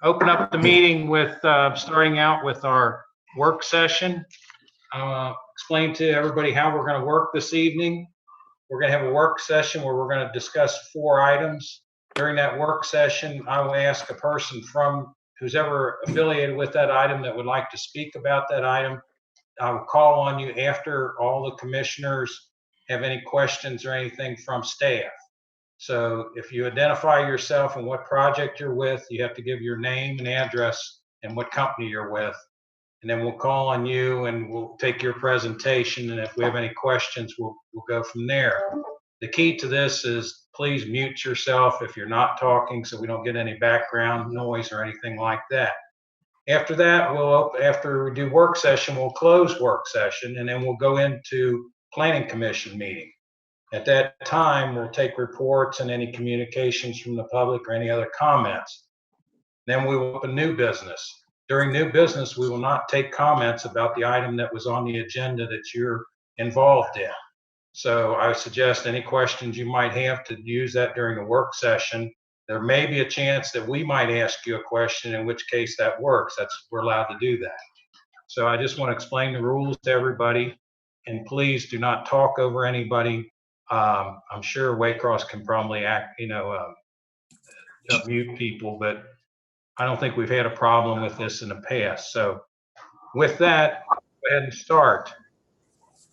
open up the meeting with starting out with our work session. Explain to everybody how we're going to work this evening. We're going to have a work session where we're going to discuss 4 items. During that work session, I will ask a person from who's ever affiliated with that item that would like to speak about that item. I will call on you after all the commissioners have any questions or anything from staff. So if you identify yourself and what project you're with, you have to give your name and address and what company you're with. And then we'll call on you and we'll take your presentation. And if we have any questions, we'll go from there. The key to this is please mute yourself if you're not talking so we don't get any background noise or anything like that. After that, after we do work session, we'll close work session and then we'll go into planning commission meeting. At that time, we'll take reports and any communications from the public or any other comments. Then we will open new business. During new business, we will not take comments about the item that was on the agenda that you're involved in. So I suggest any questions you might have to use that during the work session. There may be a chance that we might ask you a question, in which case that works. We're allowed to do that. So I just want to explain the rules to everybody, and please do not talk over anybody. I'm sure Waycross can probably mute people, but I don't think we've had a problem with this in the past. So with that, go ahead and start.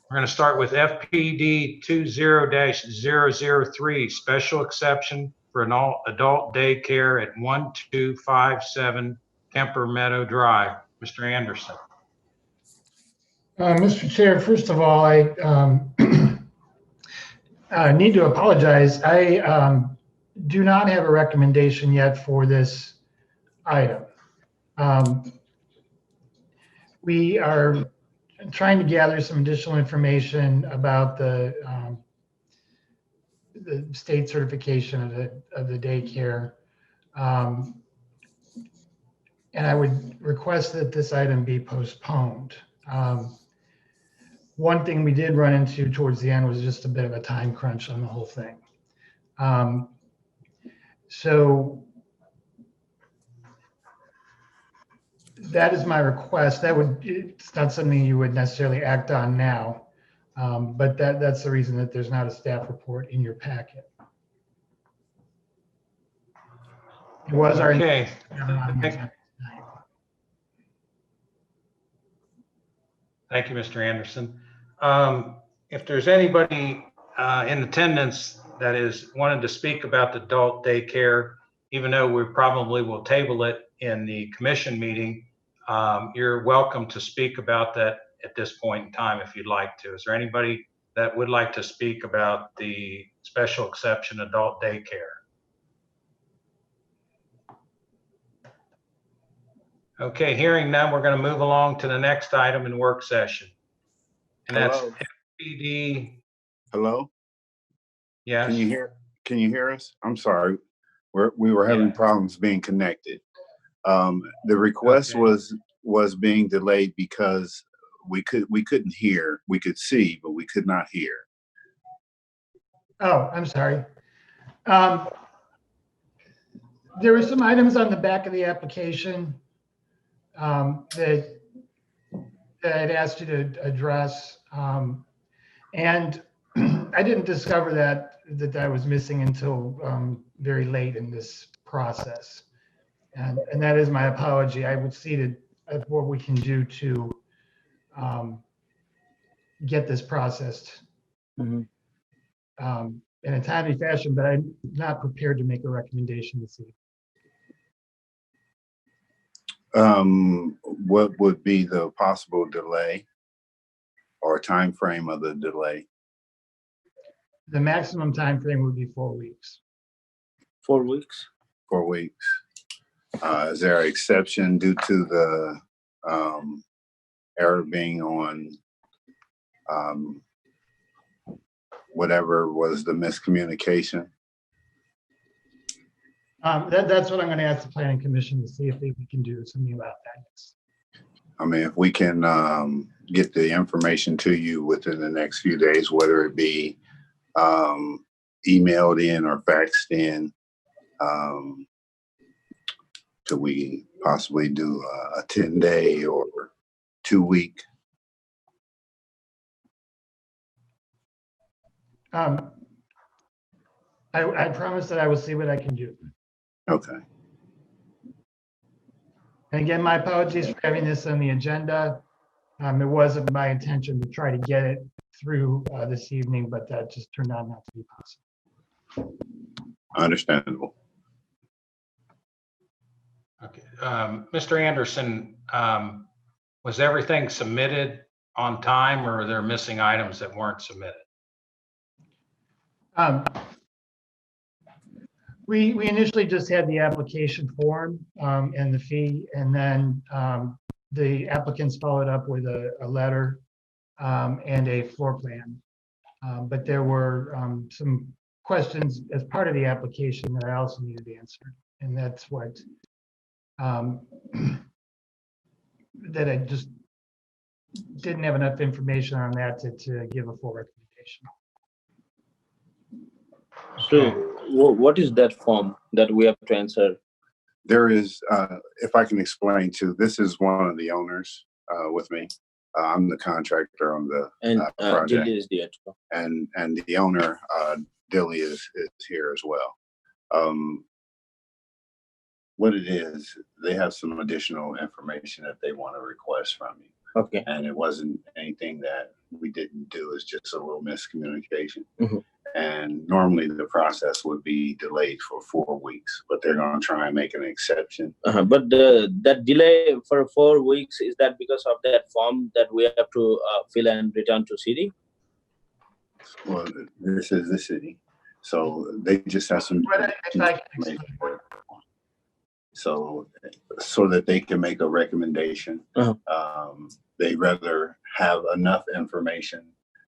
We're going to start with FPD 20-003, special exception for an adult daycare at 1257 Kemper Meadow Drive. Mr. Anderson. Mr. Chair, first of all, I need to apologize. I do not have a recommendation yet for this item. We are trying to gather some additional information about the state certification of the daycare. And I would request that this item be postponed. One thing we did run into towards the end was just a bit of a time crunch on the whole thing. So that is my request. It's not something you would necessarily act on now, but that's the reason that there's not a staff report in your packet. It was our okay. Thank you, Mr. Anderson. If there's anybody in attendance that is wanting to speak about the adult daycare, even though we probably will table it in the commission meeting, you're welcome to speak about that at this point in time if you'd like to. Is there anybody that would like to speak about the special exception adult daycare? Okay, hearing none, we're going to move along to the next item in work session. And that's FPD. Hello? Yes. Can you hear us? I'm sorry. We were having problems being connected. The request was being delayed because we couldn't hear. We could see, but we could not hear. Oh, I'm sorry. There were some items on the back of the application that I'd asked you to address, and I didn't discover that I was missing until very late in this process, and that is my apology. I would see what we can do to get this processed in a timely fashion, but I'm not prepared to make a recommendation this evening. What would be the possible delay or time frame of the delay? The maximum time frame would be 4 weeks. 4 weeks. 4 weeks. Is there an exception due to the error being on whatever was the miscommunication? That's what I'm going to ask the planning commission to see if we can do something about that. I mean, if we can get the information to you within the next few days, whether it be emailed in or faxed in, Could we possibly do a 10-day or 2-week? I promise that I will see what I can do. Okay. And again, my apologies for having this on the agenda. It wasn't my intention to try to get it through this evening, but that just turned out not to be possible. Understandable. Okay. Mr. Anderson, was everything submitted on time, or are there missing items that weren't submitted? We initially just had the application form and the fee, and then the applicants followed up with a letter and a floor plan. But there were some questions as part of the application that I also needed answered, and that's what that I just didn't have enough information on that to give a full recommendation. So what is that form that we have to answer? There is, if I can explain too, this is one of the owners with me. I'm the contractor on the And project. Dilly is the expert. And the owner, Dilly, is here as well. What it is, they have some additional information that they want to request from you. Okay. And it wasn't anything that we didn't do, it's just a little miscommunication. Mhm. And normally the process would be delayed for 4 weeks, but they're going to try and make an exception. But that delay for 4 weeks, is that because of that form that we have to fill and return to city? Well, this is the city, so they just have some But if I can explain. so that they can make a recommendation. They rather have enough information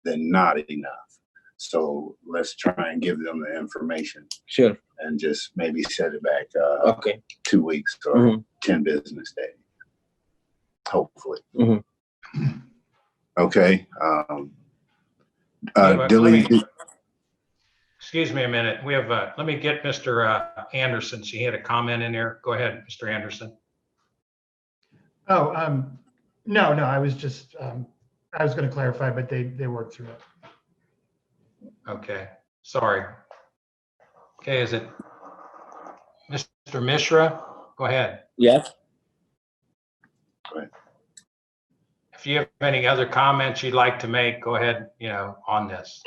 than not enough. So let's try and give them the information. Sure. And just maybe set it back Okay. 2 weeks or 10 business days. Hopefully. Okay. Yeah, Dilly. Excuse me a minute. We have, let me get Mr. Anderson. She had a comment in there. Go ahead, Mr. Anderson. Oh, no, I was just, I was going to clarify, but they worked through it. Okay, sorry. Okay, is it Mr. Mishra? Go ahead. Yes. Go ahead. If you have any other comments you'd like to make, go ahead, on this.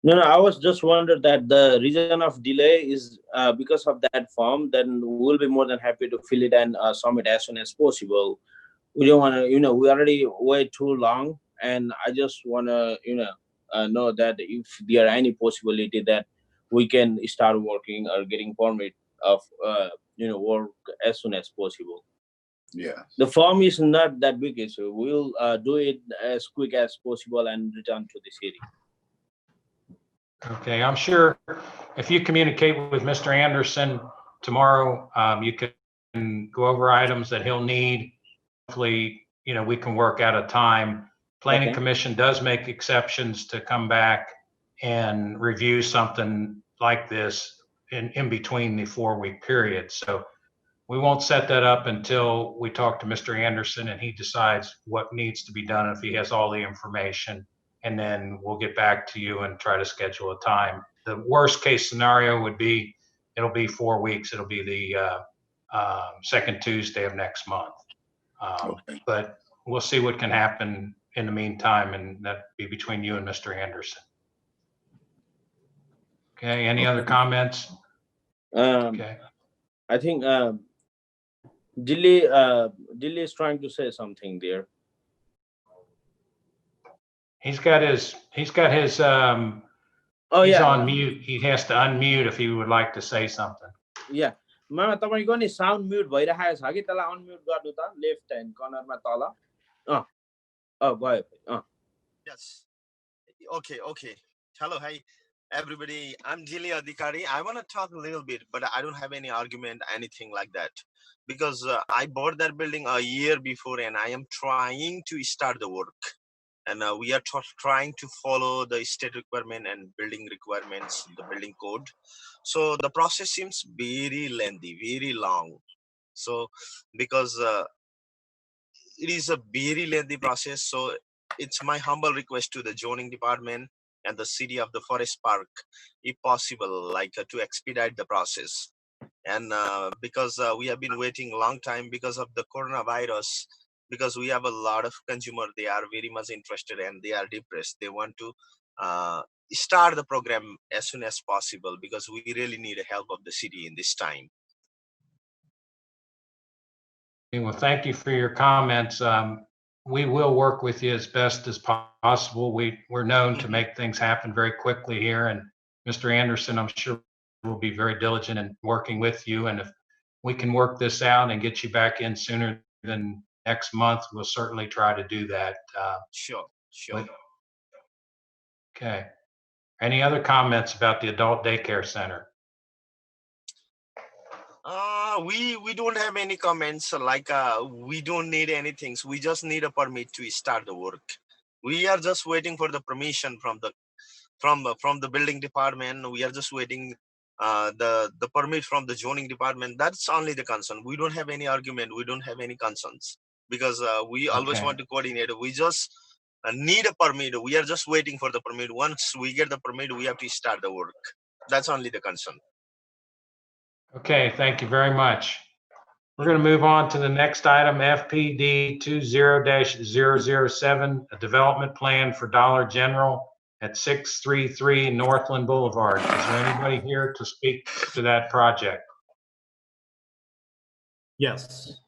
No, I was just wondering that the reason of delay is because of that form. Then we'll be more than happy to fill it and submit as soon as possible. We don't want to, we already wait too long, and I just want to, know that if there are any possibility that we can start working or getting permit of, work as soon as possible. Yeah. The form is not that big issue. We'll do it as quick as possible and return to the city. Okay, I'm sure if you communicate with Mr. Anderson tomorrow, you can go over items that he'll need. Hopefully, we can work out a time. Planning Commission does make exceptions to come back and review something like this in between the 4-week period. So we won't set that up until we talk to Mr. Anderson and he decides what needs to be done if he has all the information. And then we'll get back to you and try to schedule a time. The worst case scenario would be, it'll be 4 weeks. It'll be the second Tuesday of next month. But we'll see what can happen in the meantime, and that'd be between you and Mr. Anderson. Okay, any other comments? Okay. I think Dilly is trying to say something there. He's got his he's on mute. He has to unmute if he would like to say something. Yeah. Ma तपाईको नि sound mute भइरहेको छ कि त्यसलाई unmute गर्नु त left hand corner मा तल भयो Yes. Okay. Hello, hi everybody. I'm Dilly Adhikari. I want to talk a little bit, but I don't have any argument, anything like that, because I bought that building a year before, and I am trying to start the work. And we are trying to follow the state requirement and building requirements, the building code. So the process seems very lengthy, very long. So because it is a very lengthy process, so it's my humble request to the zoning department and the city of the Forest Park, if possible, like to expedite the process. And because we have been waiting a long time because of the coronavirus, because we have a lot of consumer, they are very much interested and they are depressed. They want to start the program as soon as possible because we really need the help of the city in this time. Well, thank you for your comments. We will work with you as best as possible. We're known to make things happen very quickly here, and Mr. Anderson, I'm sure, will be very diligent in working with you. And if we can work this out and get you back in sooner than next month, we'll certainly try to do that. Sure. Okay. Any other comments about the adult daycare center? We don't have any comments. Like we don't need anything. So we just need a permit to start the work. We are just waiting for the permission from the building department. We are just waiting the permit from the zoning department. That's only the concern. We don't have any argument. We don't have any concerns because we always want to coordinate. We just need a permit. We are just waiting for the permit. Once we get the permit, we have to start the work. That's only the concern. Okay, thank you very much. We're going to move on to the next item, FPD 20-007, a development plan for Dollar General at 633 Northland Boulevard. Is there anybody here to speak to that project? Yes.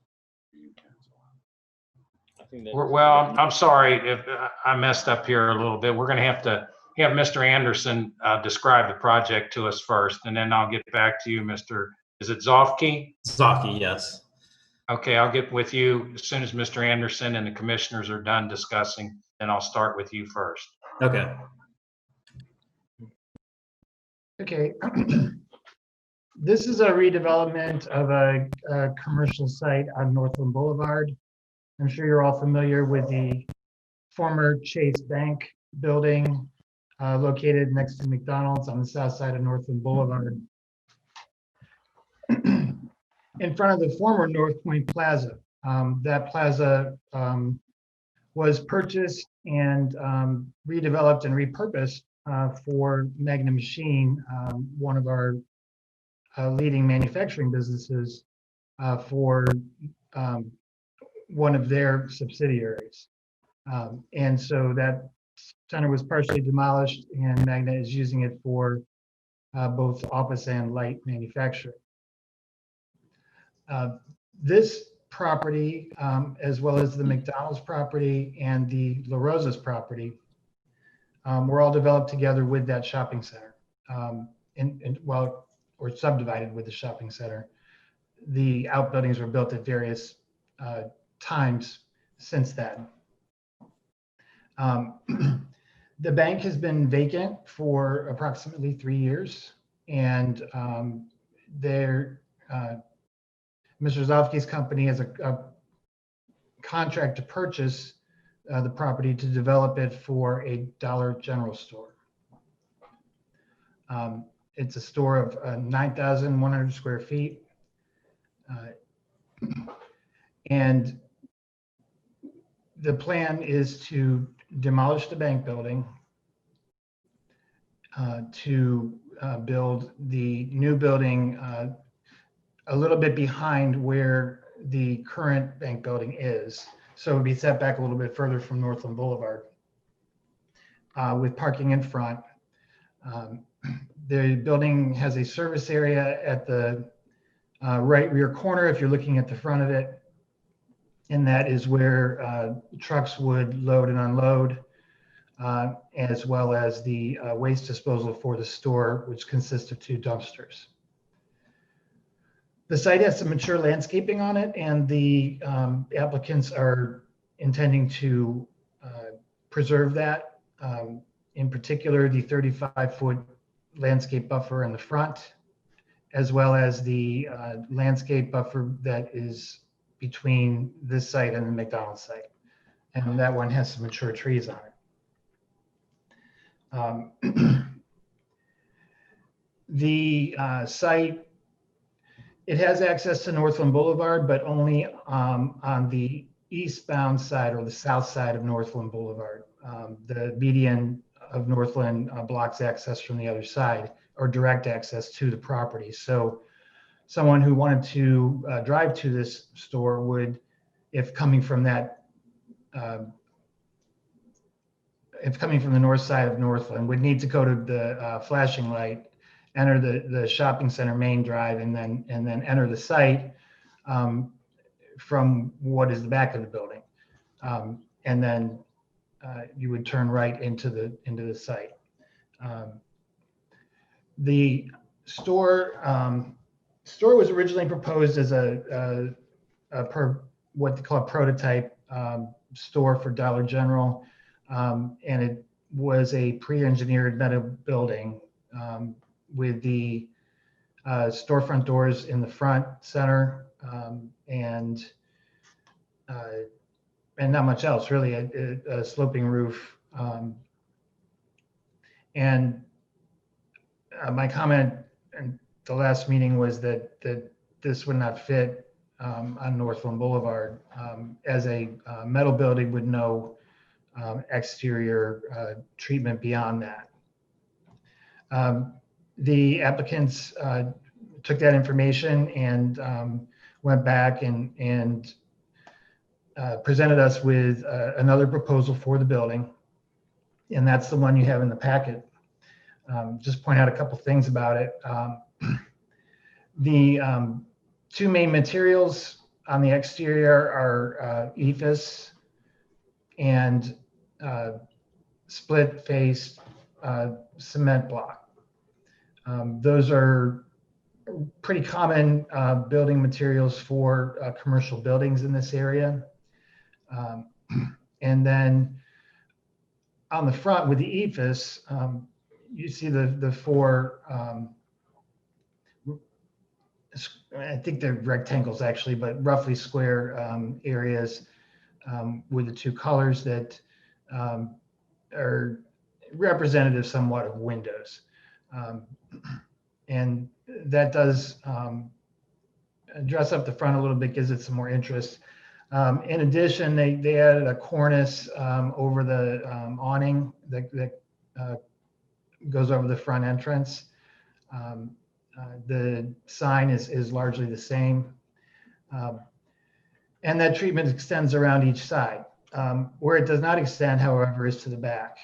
Well, I'm sorry if I messed up here a little bit. We're going to have Mr. Anderson describe the project to us first, and then I'll get back to you, Mr. Is it Zofke? Zaki, yes. Okay, I'll get with you as soon as Mr. Anderson and the commissioners are done discussing, and I'll start with you first. Okay. Okay. This is a redevelopment of a commercial site on Northland Boulevard. I'm sure you're all familiar with the former Chase Bank building located next to McDonald's on the south side of Northland Boulevard. In front of the former North Point Plaza. That plaza was purchased and redeveloped and repurposed for Magna Machine, one of our leading manufacturing businesses, for one of their subsidiaries. And so that center was partially demolished and Magna is using it for both office and light manufacturing. This property, as well as the McDonald's property and the La Rosa's property, were all developed together with that shopping center, or subdivided with the shopping center. The outbuildings were built at various times since then. The bank has been vacant for approximately 3 years, and Mr. Zofke's company has a contract to purchase the property to develop it for a Dollar General store. It's a store of 9,100 square feet. And the plan is to demolish the bank building, to build the new building a little bit behind where the current bank building is. So it would be set back a little bit further from Northland Boulevard with parking in front. The building has a service area at the right rear corner if you're looking at the front of it. And that is where trucks would load and unload, as well as the waste disposal for the store, which consists of 2 dumpsters. The site has some mature landscaping on it, and the applicants are intending to preserve that. In particular, the 35-foot landscape buffer in the front, as well as the landscape buffer that is between this site and the McDonald's site. And that one has some mature trees on it. The site It has access to Northland Boulevard, but only on the eastbound side or the south side of Northland Boulevard. The median of Northland blocks access from the other side, or direct access to the property. So someone who wanted to drive to this store would, if coming from the north side of Northland, would need to go to the flashing light, enter the shopping center main drive, and then enter the site from what is the back of the building, and then you would turn right into the site. The store was originally proposed as what they call a prototype store for Dollar General, and it was a pre-engineered metal building with the storefront doors in the front center, and not much else really, a sloping roof. And my comment in the last meeting was that this would not fit on Northland Boulevard as a metal building with no exterior treatment beyond that. The applicants took that information and went back and presented us with another proposal for the building, and that's the one you have in the packet. Just point out a couple things about it. The two main materials on the exterior are ephes and split-faced cement block. Those are pretty common building materials for commercial buildings in this area. And then on the front with the ephes, you see the four, I think they're rectangles actually, but roughly square areas with the two colors that are representative somewhat of windows. And that does dress up the front a little bit, gives it some more interest. In addition, they added a cornice over the awning that goes over the front entrance. The sign is largely the same. And that treatment extends around each side. Where it does not extend, however, is to the back.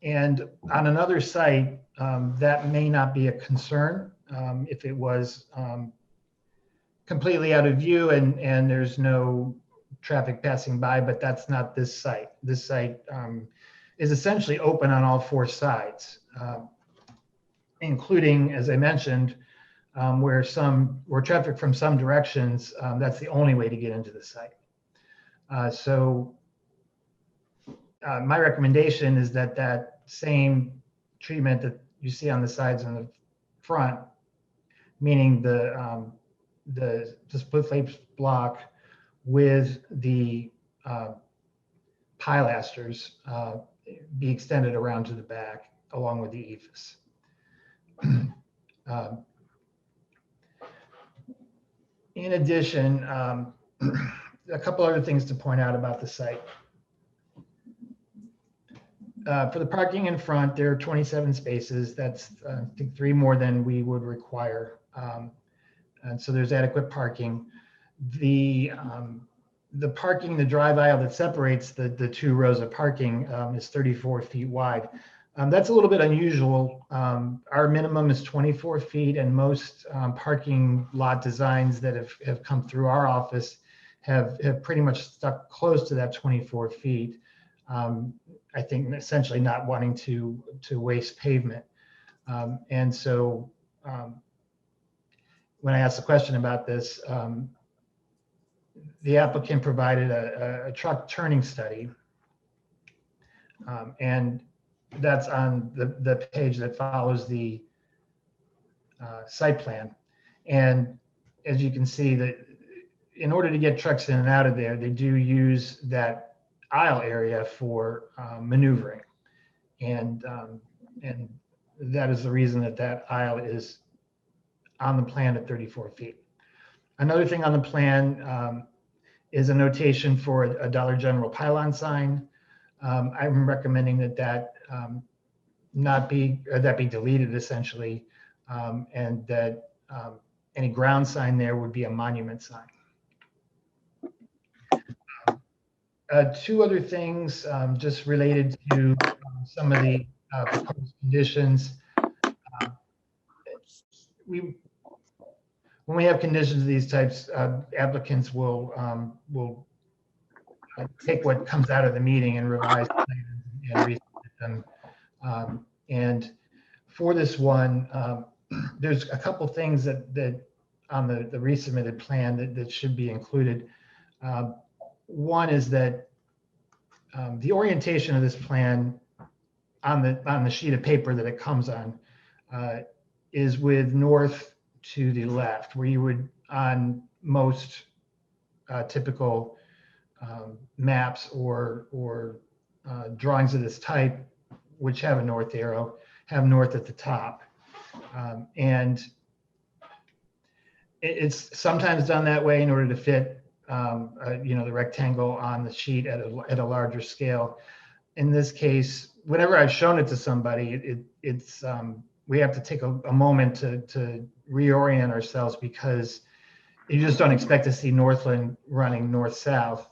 And on another site, that may not be a concern if it was completely out of view and there's no traffic passing by, but that's not this site. This site is essentially open on all four sides, including, as I mentioned, where traffic from some directions, that's the only way to get into the site. So my recommendation is that same treatment that you see on the sides and the front, meaning the split-face block with the pilasters, be extended around to the back along with the ephes. In addition, a couple other things to point out about the site. For the parking in front, there are 27 spaces. That's I think 3 more than we would require. And so there's adequate parking. The parking, the drive aisle that separates the 2 rows of parking is 34 feet wide. That's a little bit unusual. Our minimum is 24 feet, and most parking lot designs that have come through our office have pretty much stuck close to that 24 feet. I think essentially not wanting to waste pavement. And so when I asked the question about this, the applicant provided a truck turning study. And that's on the page that follows the site plan. And as you can see, that in order to get trucks in and out of there, they do use that aisle area for maneuvering. And that is the reason that aisle is on the plan at 34 feet. Another thing on the plan is a notation for a Dollar General pylon sign. I'm recommending that not be, or that be deleted essentially, and that any ground sign there would be a monument sign. Two other things just related to some of the proposed conditions. When we have conditions of these types, applicants will take what comes out of the meeting and revise and resubmit them. And for this one, there's a couple things that on the resubmitted plan that should be included. One is that the orientation of this plan on the sheet of paper that it comes on is with north to the left, where you would on most typical maps or drawings of this type, which have a north arrow, have north at the top. And it's sometimes done that way in order to fit the rectangle on the sheet at a larger scale. In this case, whenever I've shown it to somebody, it's we have to take a moment to reorient ourselves, because you just don't expect to see Northland running north-south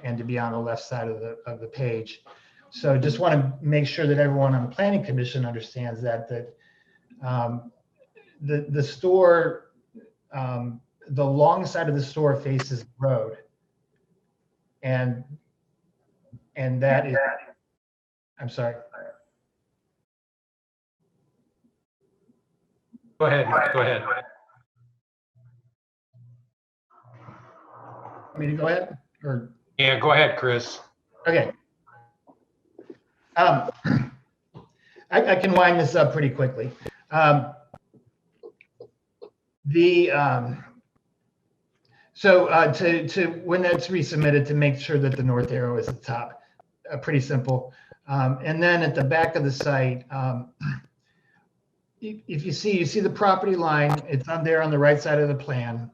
and to be on the left side of the page. So just want to make sure that everyone on the Planning Commission understands that the store, the long side of the store faces the road, and that is, I'm sorry. Go ahead. Go ahead. Want me to go ahead? Or Yeah, go ahead, Chris. okay. I can wind this up pretty quickly. So when that's resubmitted, to make sure that the north arrow is at the top, pretty simple. And then at the back of the site, if you see the property line, it's on there on the right side of the plan.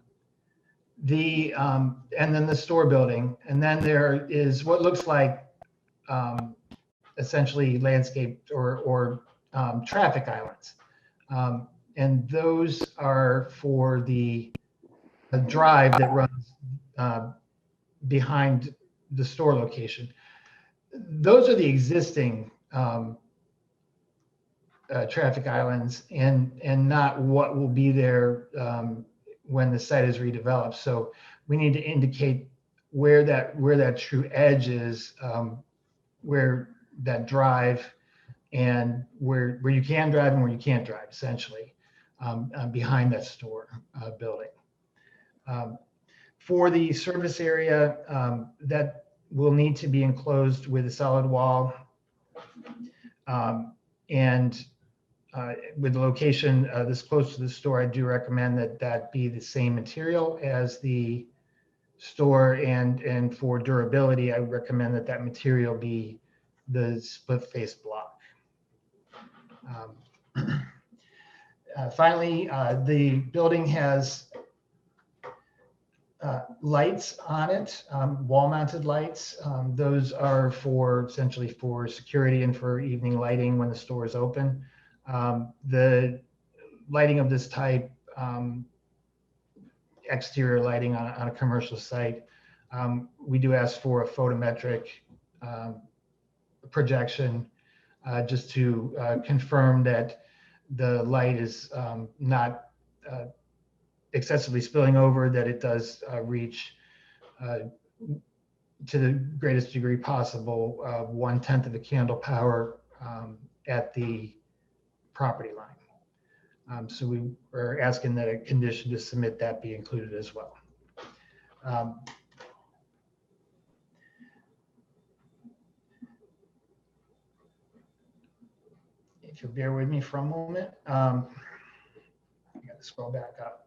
And then the store building, and then there is what looks like essentially landscaped or traffic islands. And those are for the drive that runs behind the store location. Those are the existing traffic islands, and not what will be there when the site is redeveloped. So we need to indicate where that true edge is, where that drive, and where you can drive and where you can't drive, essentially, behind that store building. For the service area, that will need to be enclosed with a solid wall. And with the location this close to the store, I do recommend that be the same material as the store, and for durability, I would recommend that material be the split face block. Finally, the building has lights on it, wall-mounted lights. Those are essentially for security and for evening lighting when the store is open. The lighting of this type, exterior lighting on a commercial site, we do ask for a photometric projection just to confirm that the light is not excessively spilling over, that it does reach to the greatest degree possible 1/10 of the candle power at the property line. So we are asking that a condition to submit that be included as well. If you'll bear with me for a moment, I got to scroll back up.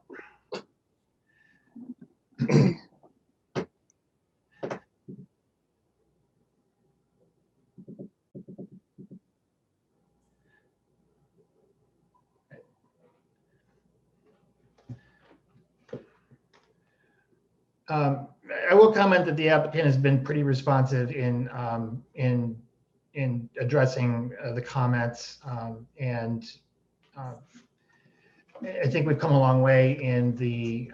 I will comment that the applicant has been pretty responsive in addressing the comments. And I think we've come a long way in the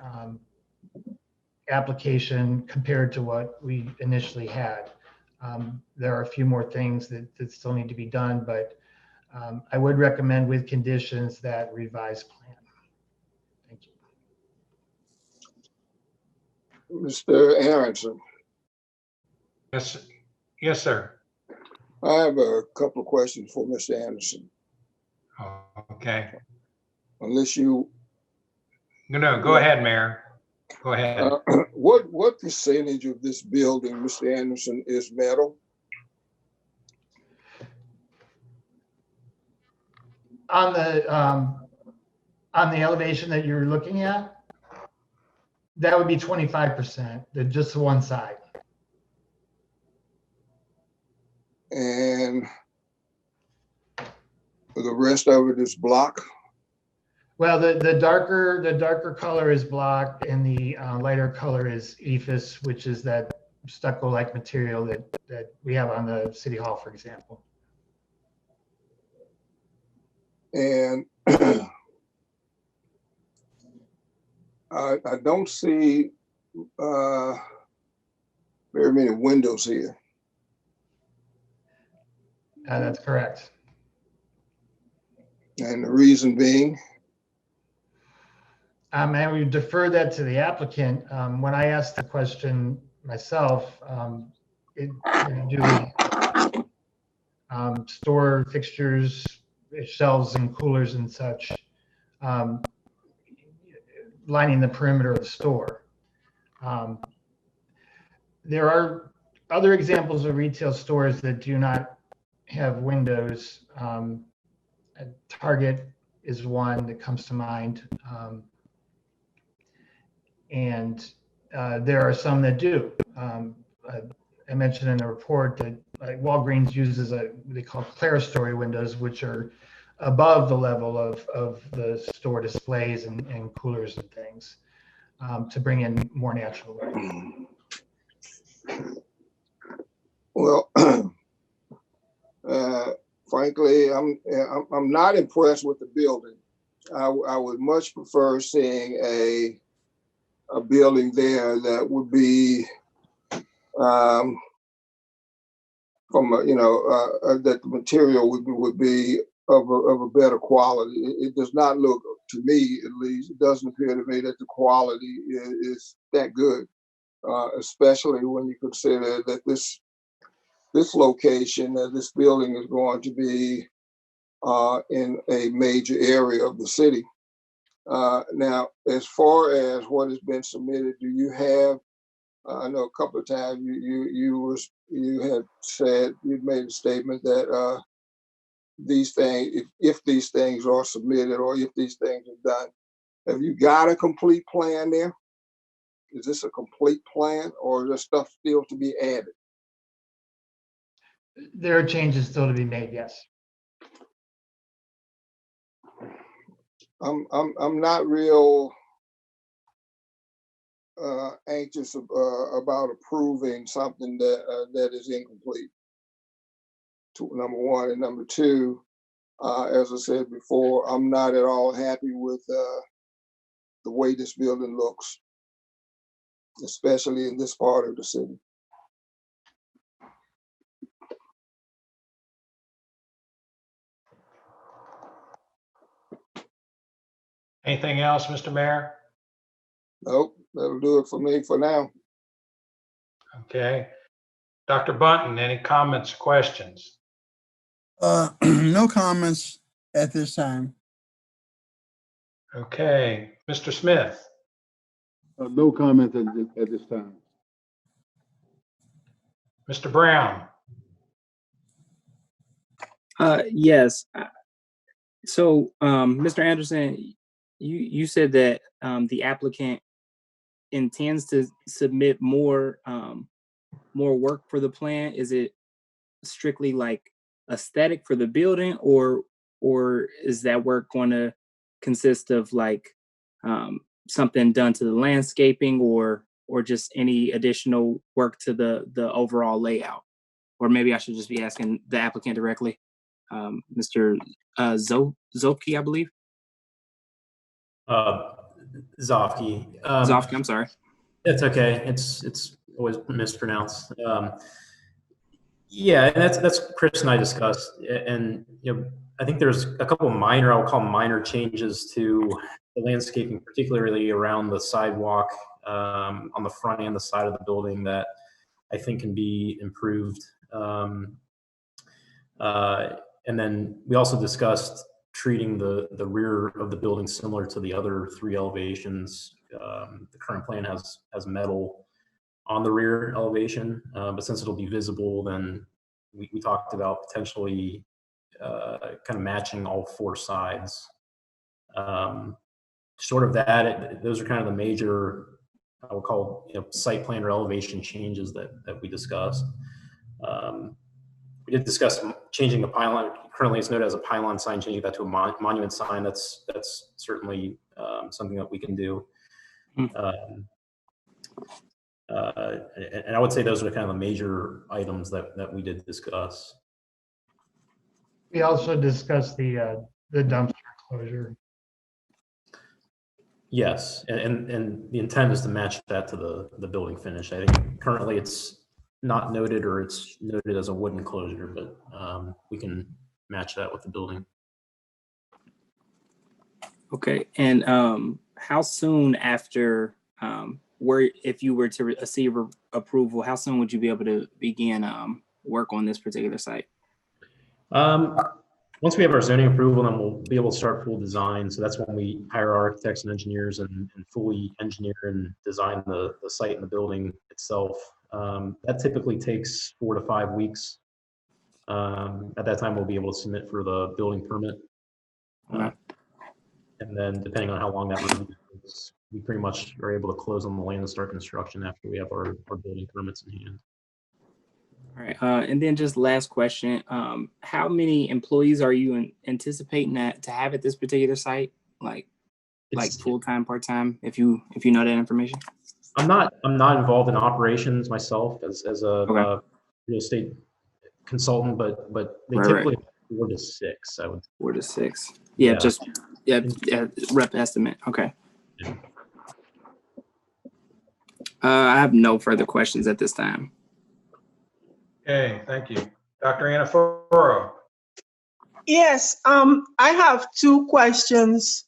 application compared to what we initially had. There are a few more things that still need to be done, but I would recommend with conditions that revised plan. Thank you. Mr. Aronson, Yes, yes, sir. I have a couple of questions for Mr. Anderson. Oh, okay. Unless you, No, go ahead, Mayor. Go ahead. what percentage of this building, Mr. Anderson, is metal? On the elevation that you're looking at, that would be 25%, just the one side. And the rest of it is block? Well, the darker color is block, and the lighter color is ephes, which is that stucco-like material that we have on the City Hall, for example. And I don't see very many windows here. That's correct. And the reason being? I would defer that to the applicant. When I asked the question myself, it had to do with store fixtures, shelves and coolers and such, lining the perimeter of the store. There are other examples of retail stores that do not have windows. Target is one that comes to mind. And there are some that do. I mentioned in the report that Walgreens uses they call clerestory windows, which are above the level of the store displays and coolers and things, to bring in more natural light. Well, frankly, I'm not impressed with the building. I would much prefer seeing a building there that would be from that the material would be of a better quality. It does not look, to me at least, it doesn't appear to me that the quality is that good, especially when you consider that this location, this building is going to be in a major area of the city. Now, as far as what has been submitted, do you have? I know a couple of times you had said, you'd made a statement that these things, if these things are submitted or if these things are done, have you got a complete plan there? Is this a complete plan, or is there stuff still to be added? There are changes still to be made, yes. I'm not real anxious about approving something that is incomplete. Number one, and number two, as I said before, I'm not at all happy with the way this building looks, especially in this part of the city. Anything else, Mr. Mayor? Nope, that'll do it for me for now. Okay. Dr. Bunton, any comments, questions? No comments at this time. Okay. Mr. Smith? No comment at this time. Mr. Brown? Yes. So, Mr. Anderson, you said that the applicant intends to submit more work for the plan. Is it strictly like aesthetic for the building, or is that work going to consist of like something done to the landscaping or or just any additional work to the overall layout? Or maybe I should just be asking the applicant directly. Mr. Zofke, I believe. Zofke. Zofke, I'm sorry. It's okay. It's always mispronounced. Yeah, and that's Chris and I discussed, and I think there's a couple of minor, I'll call them minor changes to the landscaping, particularly around the sidewalk on the front and the side of the building that I think can be improved. And then we also discussed treating the rear of the building similar to the other 3 elevations. The current plan has metal on the rear elevation, but since it'll be visible, then we talked about potentially kind of matching all 4 sides. Short of that, those are kind of the major, I would call, site plan or elevation changes that we discussed. We did discuss changing the pylon. Currently, it's noted as a pylon sign, changing that to a monument sign. That's certainly something that we can do. And I would say those are kind of the major items that we did discuss. We also discussed the dumpster closure. Yes, and the intent is to match that to the building finish. I think currently it's not noted, or it's noted as a wooden closure, but we can match that with the building. Okay, and how soon after, if you were to receive approval, how soon would you be able to begin work on this particular site? Once we have our zoning approval, then we'll be able to start full design. So that's when we hire our architects and engineers and fully engineer and design the site and the building itself. That typically takes 4 to 5 weeks. At that time, we'll be able to submit for the building permit. And then depending on how long that review is, we pretty much are able to close on the land and start construction after we have our building permits in hand. All right, and then just last question, how many employees are you anticipating to have at this particular site? Like full-time, part-time, if you know that information? I'm not involved in operations myself as a real estate consultant, but they typically have 4 to 6, I would. 4 to 6. Yeah, rough estimate. Okay. Yeah. I have no further questions at this time. Okay, thank you. Dr. Anaforo. Yes, I have 2 questions,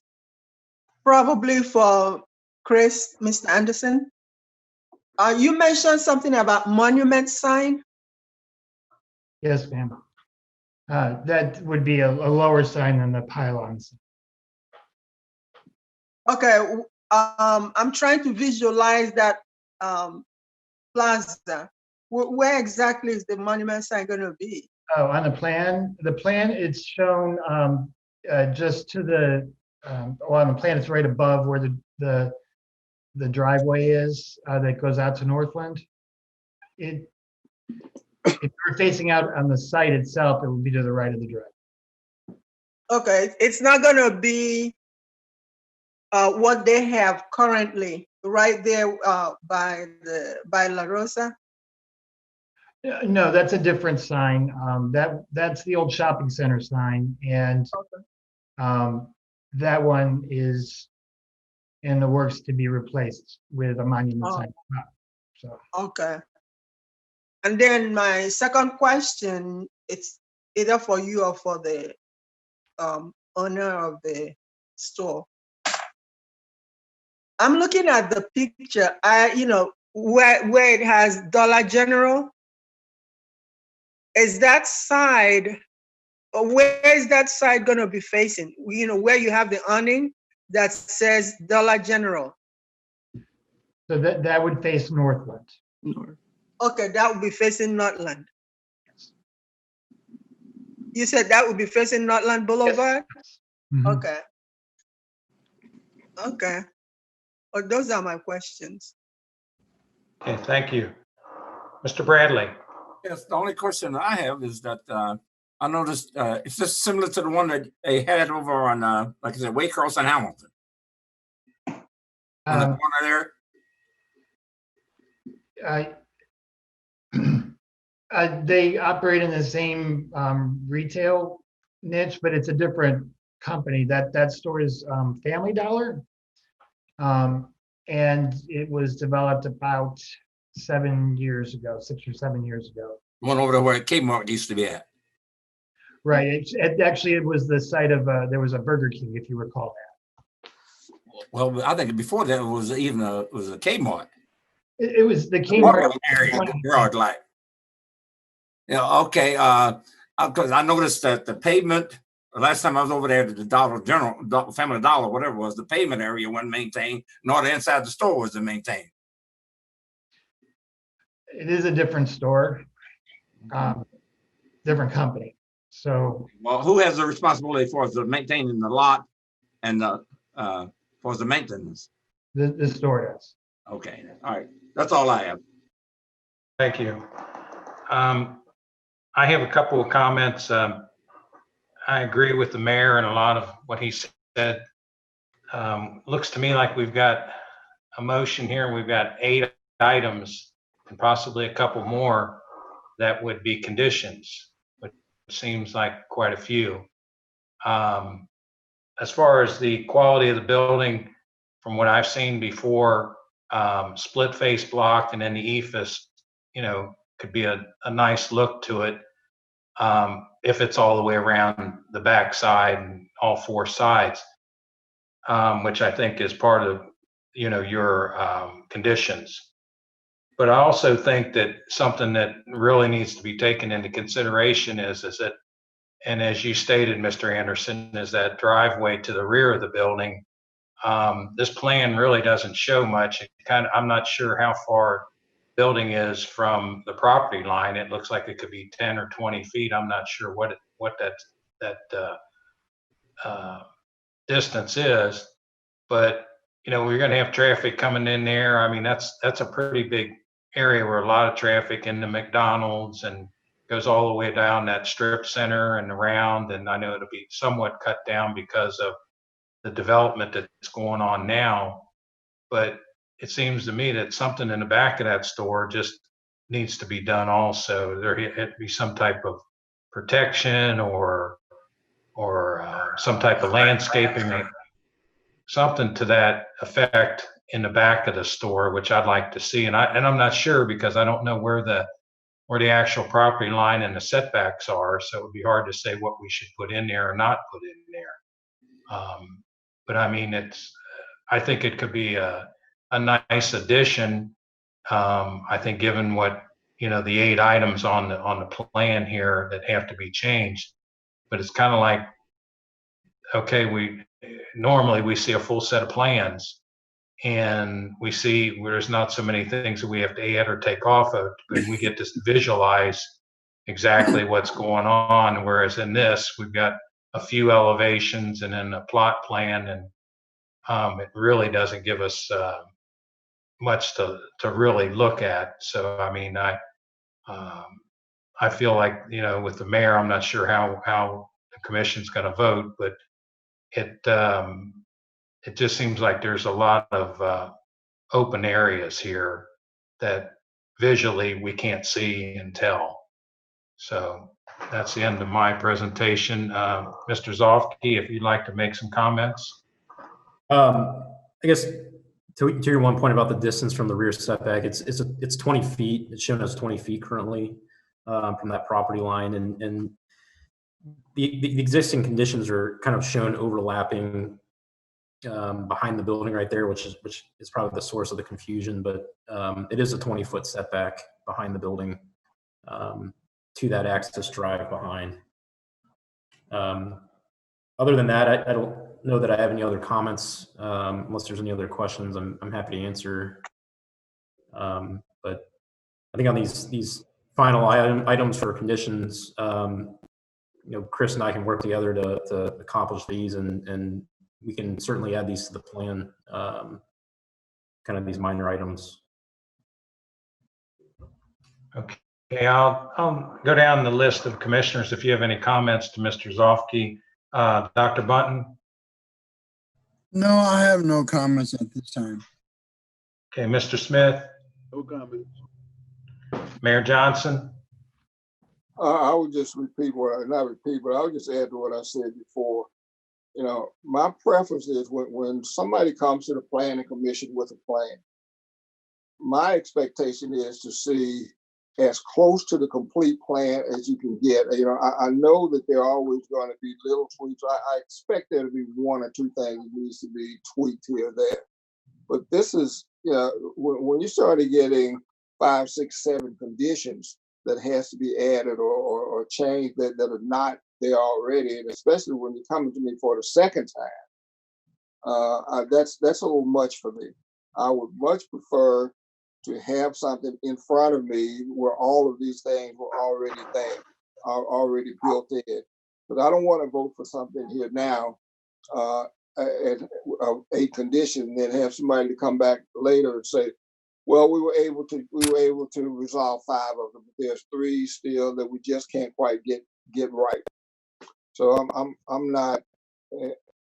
probably for Chris, Mr. Anderson. You mentioned something about monument sign. Yes, ma'am. That would be a lower sign than the pylons. Okay, I'm trying to visualize that plaza. Where exactly is the monument sign going to be? Oh, on the plan it's shown just to the, on the plan it's right above where the driveway is that goes out to Northland. If you're facing out on the site itself, it would be to the right of the drive. Okay, it's not going to be what they have currently right there by La Rosa. No, that's a different sign. That's the old shopping center sign, and that one is in the works to be replaced with a monument sign. So okay. And then my second question, it's either for you or for the owner of the store. I'm looking at the picture. Where it has Dollar General. Is that side, or where is that side going to be facing? Where you have the awning that says Dollar General. So that would face Northland. Okay, that would be facing Northland. You said that would be facing Northland Boulevard? Yes. Mm-hmm. Okay. Okay. Well, those are my questions. Okay, thank you. Mr. Bradley. Yes, the only question I have is that I noticed it's just similar to the one that they had over on, like I said, Waycross and Hamilton. In the corner there. They operate in the same retail niche, but it's a different company. That store is Family Dollar. And it was developed about 7 years ago, 6 or 7 years ago. One over there where Kmart used to be at. Right. Actually, it was the site of, there was a Burger King, if you recall that. Well, I think before that it was even a Kmart. It was the Kmart area, garage like. Yeah, okay. Because I noticed that the pavement, the last time I was over there to the Dollar General, Family Dollar, whatever it was, the pavement area wasn't maintained, nor the inside the store was maintained. It is a different store, different company. So, well, who has the responsibility for the maintaining the lot and the for the maintenance? The store does. Okay, all right. That's all I have. Thank you. I have a couple of comments. I agree with the mayor and a lot of what he said. Looks to me like we've got a motion here. We've got 8 items and possibly a couple more that would be conditions, which seems like quite a few. As far as the quality of the building, from what I've seen before, split face block and then the ephes, could be a nice look to it. If it's all the way around the back side and all 4 sides, which I think is part of, your conditions. But I also think that something that really needs to be taken into consideration is that, and as you stated, Mr. Anderson, is that driveway to the rear of the building. This plan really doesn't show much. I'm not sure how far building is from the property line. It looks like it could be 10 or 20 feet. I'm not sure what that distance is, but we're going to have traffic coming in there. I mean, that's a pretty big area where a lot of traffic in the McDonald's and goes all the way down that strip center and around. And I know it'll be somewhat cut down because of the development that's going on now, but it seems to me that something in the back of that store just needs to be done also. There had to be some type of protection or some type of landscaping, something to that effect in the back of the store, which I'd like to see. And I'm not sure because I don't know where the actual property line and the setbacks are. So it would be hard to say what we should put in there or not put in there. But I mean, I think it could be a nice addition. I think given what, the 8 items on the plan here that have to be changed, but it's kind of like, okay, normally we see a full set of plans and we see where there's not so many things that we have to add or take off of, but we get to visualize exactly what's going on. Whereas in this, we've got a few elevations and then a plot plan, and it really doesn't give us much to really look at. So I mean, I feel like, with the mayor, I'm not sure how the commission's going to vote, but it just seems like there's a lot of open areas here that visually we can't see and tell. So that's the end of my presentation. Mr. Zofke, if you'd like to make some comments. I guess to your one point about the distance from the rear setback, it's 20 feet. It's shown as 20 feet currently from that property line, and the existing conditions are kind of shown overlapping behind the building right there, which is probably the source of the confusion. But it is a 20-foot setback behind the building to that access drive behind. Other than that, I don't know that I have any other comments. Unless there's any other questions, I'm happy to answer. But I think on these final items for conditions, Chris and I can work together to accomplish these, and we can certainly add these to the plan, kind of these minor items. Okay, I'll go down the list of commissioners if you have any comments to Mr. Zofke. Dr. Bunton? No, I have no comments at this time. Okay, Mr. Smith? No comments. Mayor Johnson? I would just repeat not repeat, but I would just add to what I said before. You know, my preference is when somebody comes to the planning commission with a plan, my expectation is to see as close to the complete plan as you can get. You know, I know that there are always going to be little tweaks. I expect there to be one or two things that needs to be tweaked here or there. But this is, you know, when you started getting 5, 6, 7 conditions that has to be added or changed that are not there already, and especially when you're coming to me for the second time, that's a little much for me. I would much prefer to have something in front of me where all of these things were already there, are already built in. But I don't want to vote for something here now, a condition, then have somebody to come back later and say, well, we were able to resolve 5 of them, but there's 3 still that we just can't quite get right. So I'm not.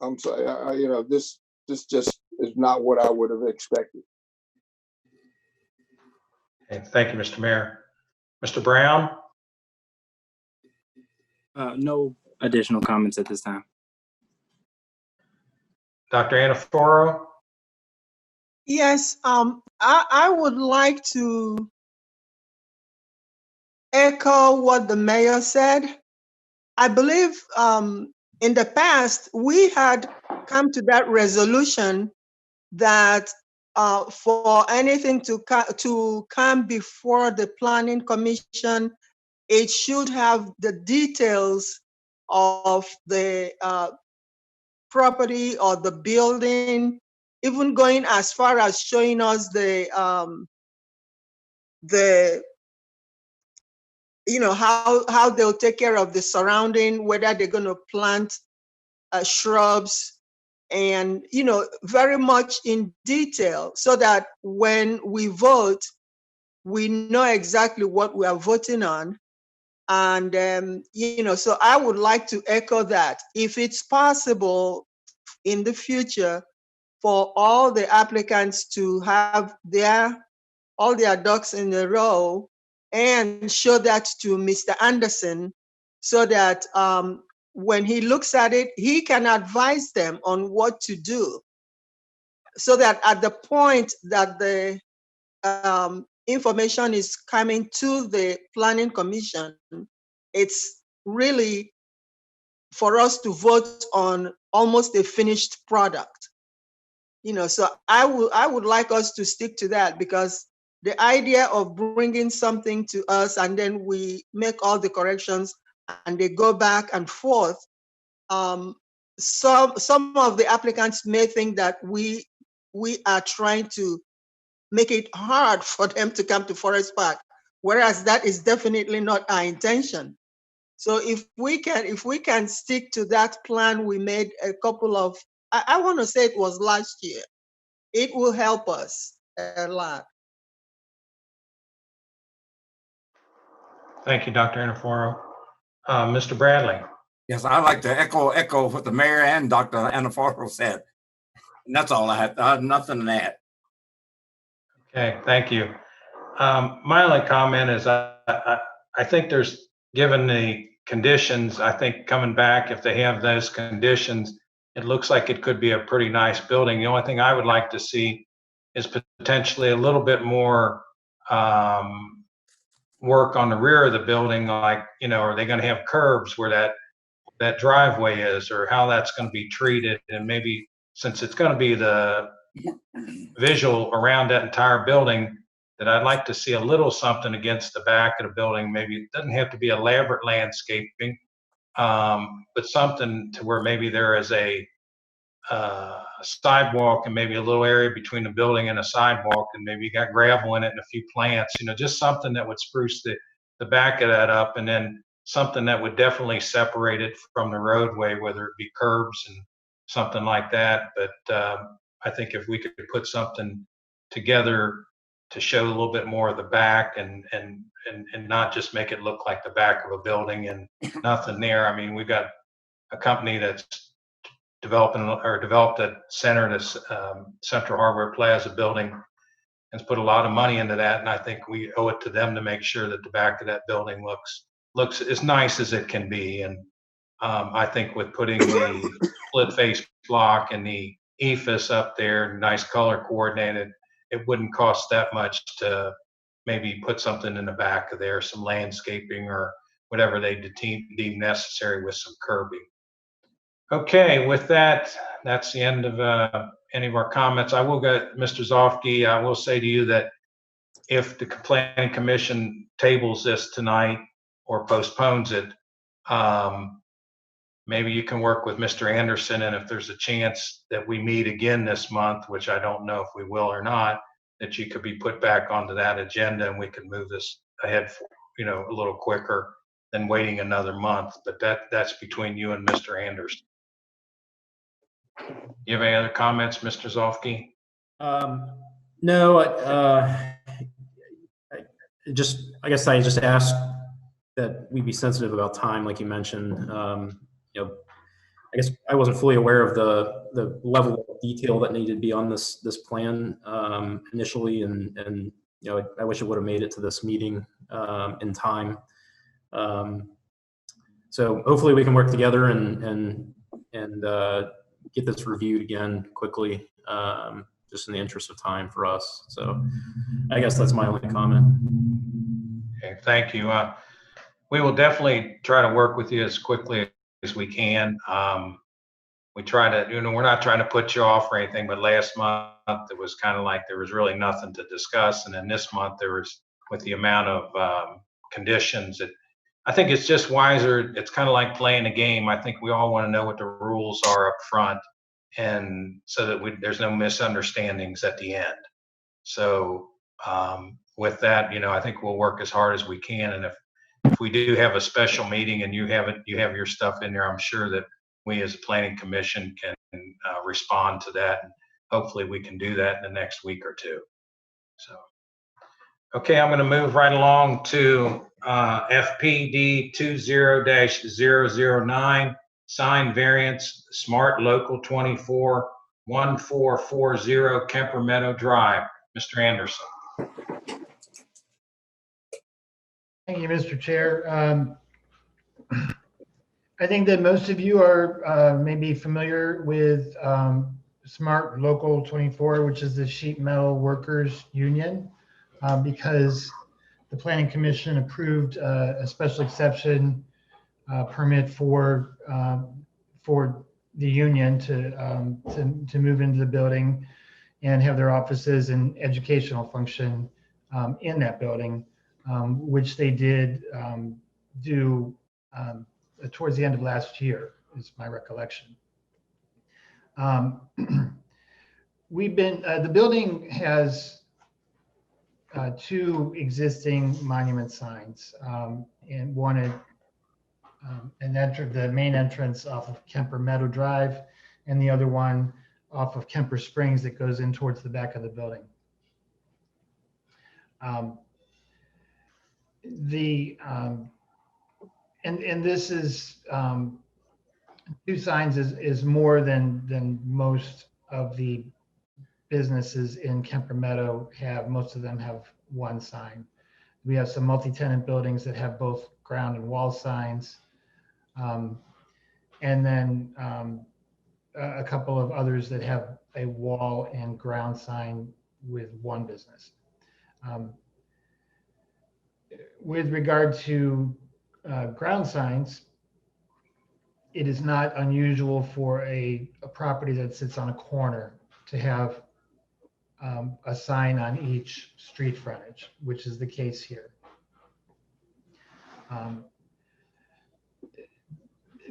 I'm sorry. You know, this just is not what I would have expected. Okay, thank you, Mr. Mayor. Mr. Brown? No additional comments at this time. Dr. Anaforo? Yes, I would like to echo what the mayor said. I believe in the past, we had come to that resolution that for anything to come before the planning commission, it should have the details of the property or the building, even going as far as showing us the you know, how they'll take care of the surrounding, whether they're going to plant shrubs, and, you know, very much in detail, so that when we vote, we know exactly what we are voting on. And you know, so I would like to echo that, if it's possible in the future for all the applicants to have all their ducks in a row and show that to Mr. Anderson, so that when he looks at it, he can advise them on what to do, so that at the point that the information is coming to the planning commission, it's really for us to vote on almost a finished product. You know, so I would like us to stick to that, because the idea of bringing something to us and then we make all the corrections and they go back and forth, some of the applicants may think that we are trying to make it hard for them to come to Forest Park, whereas that is definitely not our intention. So if we can stick to that plan we made a couple of, I want to say it was last year, it will help us a lot. Thank you, Dr. Anaforo. Mr. Bradley? Yes, I'd like to echo what the mayor and Dr. Anaforo said. And that's all I have nothing to add. Okay, thank you. My only comment is I think there's, given the conditions, I think coming back, if they have those conditions, it looks like it could be a pretty nice building. The only thing I would like to see is potentially a little bit more work on the rear of the building, like, you know, are they going to have curbs where that driveway is, or how that's going to be treated? And maybe, since it's going to be the visual around that entire building, that I'd like to see a little something against the back of the building. Maybe it doesn't have to be elaborate landscaping, but something to where maybe there is a sidewalk and maybe a little area between the building and a sidewalk, and maybe you got gravel in it and a few plants, you know, just something that would spruce the back of that up, and then something that would definitely separate it from the roadway, whether it be curbs and something like that. But I think if we could put something together to show a little bit more of the back, and not just make it look like the back of a building and nothing there. I mean, we've got a company that's developed a center, this Central Hardware Plaza building, and put a lot of money into that. And I think we owe it to them to make sure that the back of that building looks as nice as it can be. And I think with putting the split face block and the ephes up there, nice color coordinated, it wouldn't cost that much to maybe put something in the back of there, some landscaping or whatever they deem necessary with some curbing. Okay, with that, that's the end of any of our comments. I will go, Mr. Zofke, I will say to you that if the planning commission tables this tonight or postpones it, maybe you can work with Mr. Anderson, and if there's a chance that we meet again this month, which I don't know if we will or not, that you could be put back onto that agenda and we can move this ahead, a little quicker than waiting another month. But that's between you and Mr. Anderson. You have any other comments, Mr. Zofke? No, I guess I just asked that we be sensitive about time, like you mentioned. I guess I wasn't fully aware of the level of detail that needed to be on this plan initially, and I wish it would have made it to this meeting in time. So hopefully we can work together and get this reviewed again quickly, just in the interest of time for us. So I guess that's my only comment. Okay, thank you. We will definitely try to work with you as quickly as we can. We try to, we're not trying to put you off or anything, but last month it was kind of like there was really nothing to discuss. And then this month there was, with the amount of conditions, I think it's just wiser. It's kind of like playing a game. I think we all want to know what the rules are up front, and so that there's no misunderstandings at the end. So with that, I think we'll work as hard as we can. And if we do have a special meeting and you have your stuff in there, I'm sure that we as a planning commission can respond to that. And hopefully we can do that in the next week or two. So, okay, I'm going to move right along to FPD 20-009, sign variance, Smart Local 24, 1440 Kemper Meadow Drive. Mr. Anderson. Thank you, Mr. Chair. I think that most of you are maybe familiar with Smart Local 24, which is the sheet metal workers union, because the Planning Commission approved a special exception permit for the union to move into the building and have their offices and educational function in that building, which they did do towards the end of last year, is my recollection. The building has two existing monument signs, and one at the main entrance off of Kemper Meadow Drive, and the other one off of Kemper Springs that goes in towards the back of the building. And this is two signs is more than most of the businesses in Kemper Meadow have. Most of them have one sign. We have some multi-tenant buildings that have both ground and wall signs, and then a couple of others that have a wall and ground sign with one business. With regard to ground signs, it is not unusual for a property that sits on a corner to have a sign on each street frontage, which is the case here.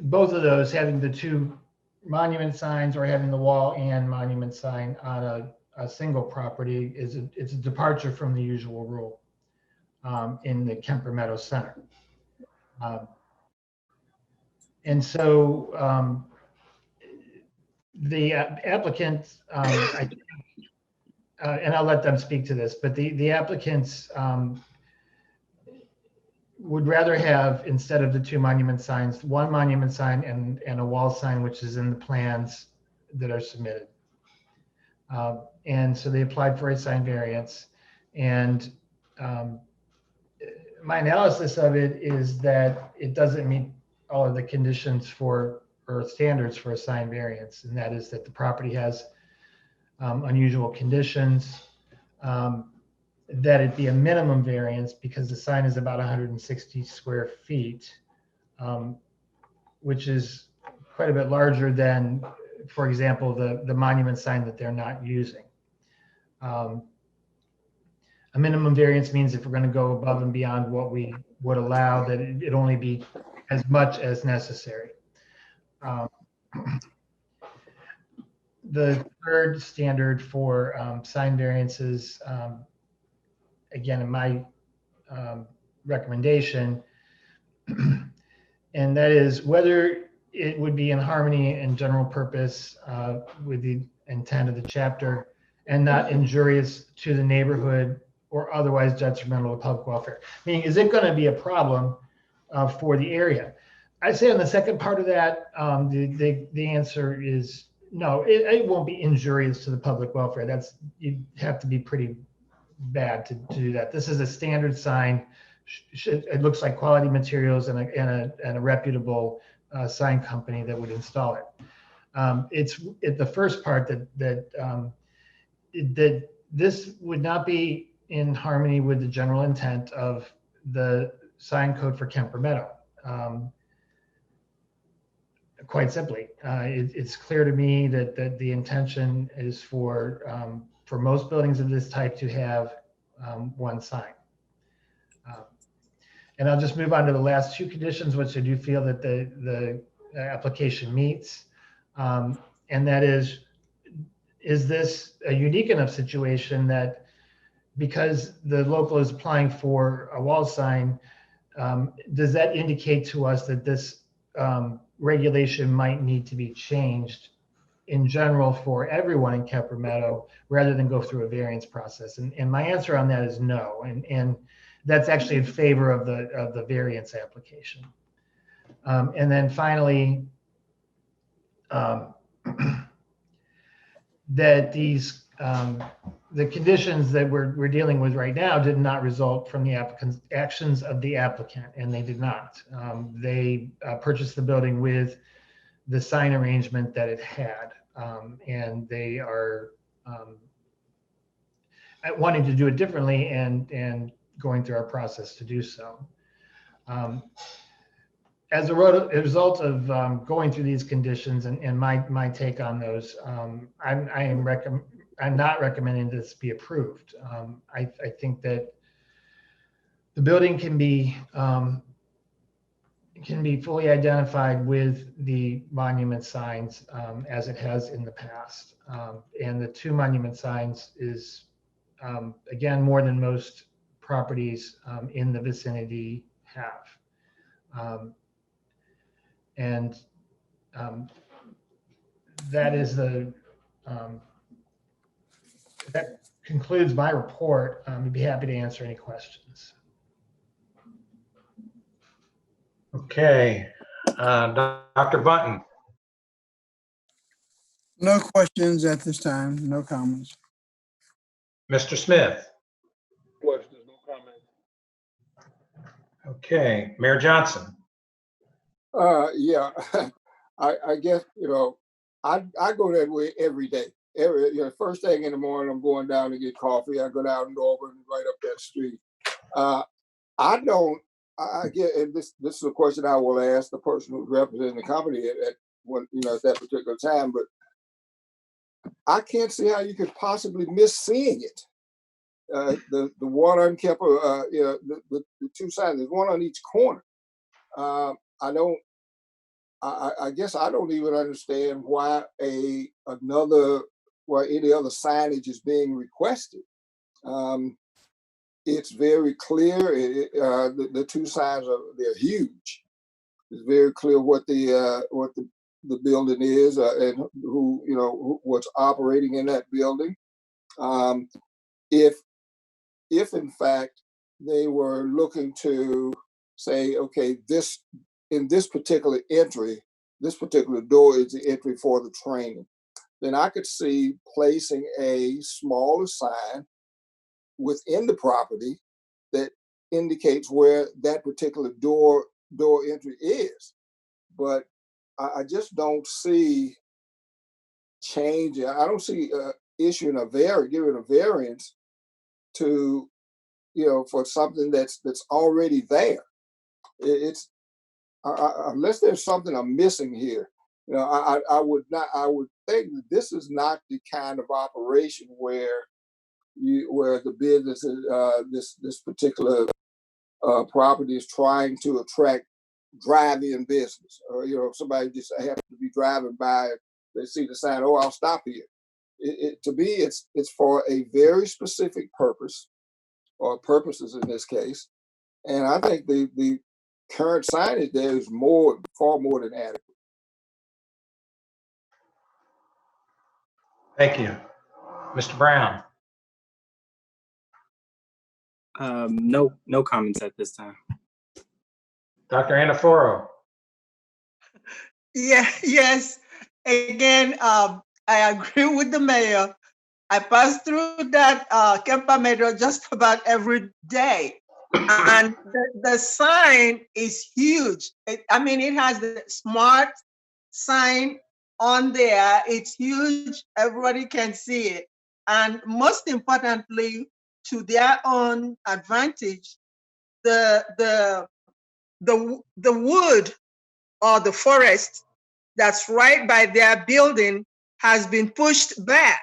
Both of those, having the two monument signs or having the wall and monument sign on a single property, it's a departure from the usual rule in the Kemper Meadow Center. And so the applicant, and I'll let them speak to this, but the applicants would rather have, instead of the two monument signs, one monument sign and a wall sign, which is in the plans that are submitted. And so they applied for a sign variance. And my analysis of it is that it doesn't meet all of the conditions for, or standards for a sign variance. And that is that the property has unusual conditions, that it be a minimum variance because the sign is about 160 square feet, which is quite a bit larger than, for example, the monument sign that they're not using. A minimum variance means if we're going to go above and beyond what we would allow, that it only be as much as necessary. The third standard for sign variances, again, in my recommendation, and that is whether it would be in harmony and general purpose with the intent of the chapter and not injurious to the neighborhood or otherwise detrimental to public welfare. Meaning, is it going to be a problem for the area? I say on the second part of that, the answer is no, it won't be injurious to the public welfare. That's, you'd have to be pretty bad to do that. This is a standard sign. It looks like quality materials and a reputable sign company that would install it. It's the first part that this would not be in harmony with the general intent of the sign code for Kemper Meadow. Quite simply, it's clear to me that the intention is for most buildings of this type to have one sign. And I'll just move on to the last two conditions, which I do feel that the application meets. And that is this a unique enough situation that because the local is applying for a wall sign, does that indicate to us that this regulation might need to be changed in general for everyone in Kemper Meadow rather than go through a variance process? And my answer on that is no. And that's actually in favor of the variance application. And then finally, that these the conditions that we're dealing with right now did not result from the applicant's actions of the applicant, and they did not. They purchased the building with the sign arrangement that it had, and they are wanting to do it differently and going through our process to do so. As a result of going through these conditions and my take on those, I'm not recommending this be approved. I think that the building can be fully identified with the monument signs as it has in the past. And the two monument signs is, again, more than most properties in the vicinity have. And that is that concludes my report. I'd be happy to answer any questions. Okay, Dr. Bunton. No questions at this time, no comments. Mr. Smith. Questions, no comments. Okay, Mayor Johnson. Yeah, I guess, I go that way every day. First thing in the morning, I'm going down to get coffee. I go down and over and right up that street. I get, and this is a question I will ask the person who's representing the company at that particular time, but I can't see how you could possibly miss seeing it. The one on Kemper, the two signs, there's one on each corner. I guess I don't even understand why any other signage is being requested. It's very clear. The two signs they're huge. It's very clear what the building is and what's operating in that building. If in fact they were looking to say, okay, in this particular entry, this particular door is the entry for the training, then I could see placing a smaller sign within the property that indicates where that particular door entry is. But I just don't see changing. I don't see issuing giving a variance to, for something that's already there. It's unless there's something I'm missing here. I would think that this is not the kind of operation where the business is, this particular property is trying to attract drive-in business, or somebody just happens to be driving by, they see the sign, oh, I'll stop here. To me, it's for a very specific purpose, or purposes in this case, and I think the current signage there is far more than adequate. Thank you. Mr. Brown? No comments at this time. Dr. Anaforo? Yes. Again, I agree with the mayor. I pass through that Kemper Meadow just about every day. And the sign is huge. It has the smart sign on there. It's huge. Everybody can see it. And most importantly, to their own advantage, the wood or the forest that's right by their building has been pushed back.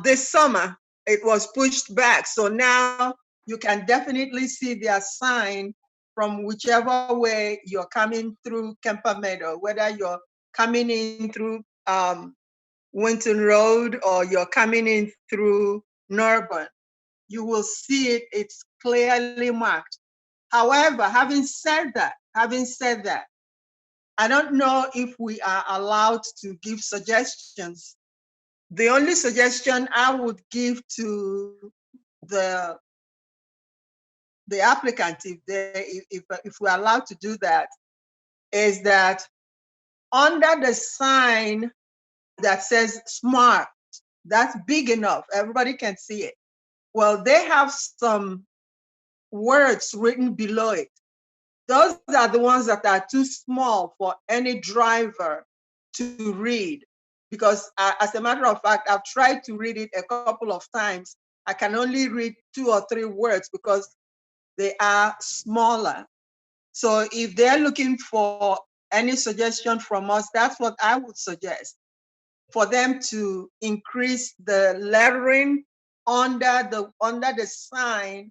This summer, it was pushed back. So now you can definitely see their sign from whichever way you're coming through Kemper Meadow, whether you're coming in through Winton Road or you're coming in through Northland. You will see it, it's clearly marked. However, having said that, I don't know if we are allowed to give suggestions. The only suggestion I would give to the applicant, if we're allowed to do that, is that under the sign that says smart, that's big enough, everybody can see it. Well, they have some words written below it. Those are the ones that are too small for any driver to read. Because as a matter of fact, I've tried to read it a couple of times. I can only read 2 or 3 words because they are smaller. So if they're looking for any suggestion from us, that's what I would suggest, for them to increase the lettering under the sign,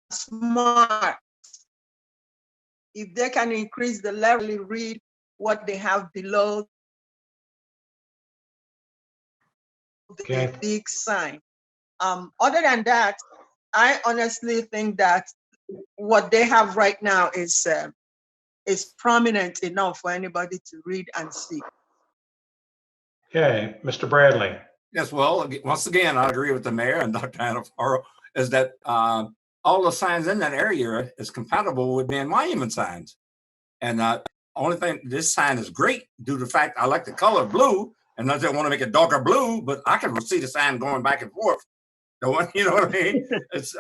smart. If they can increase the lettering, read what they have below the big sign. Other than that, I honestly think that what they have right now is prominent enough for anybody to read and see. Okay, Mr. Bradley? Yes, well, once again, I agree with the mayor and Dr. Anafaro, is that all the signs in that area is compatible with being monument signs. And only thing, this sign is great due to the fact I like the color blue, and I don't want to make it darker blue, but I can see the sign going back and forth. You know what I mean? It's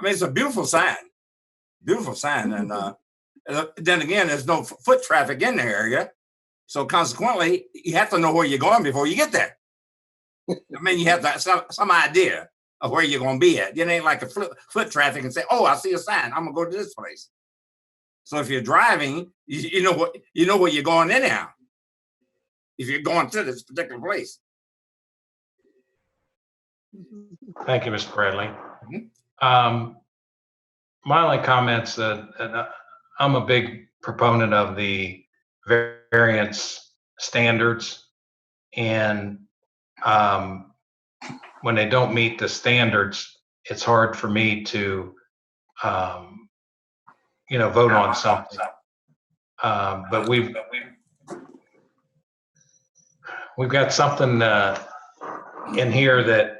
it's a beautiful sign, and then again, there's no foot traffic in the area, so consequently, you have to know where you're going before you get there. I mean, you have to, some idea of where you're going to be at. It ain't like a foot traffic and say, "Oh, I see a sign. I'm gonna go to this place." So if you're driving, you know where you're going anyhow. If you're going to this particular place. Thank you, Mr. Bradley. My only comments that I'm a big proponent of the variance standards, and when they don't meet the standards, it's hard for me to vote on something. But we've got something in here that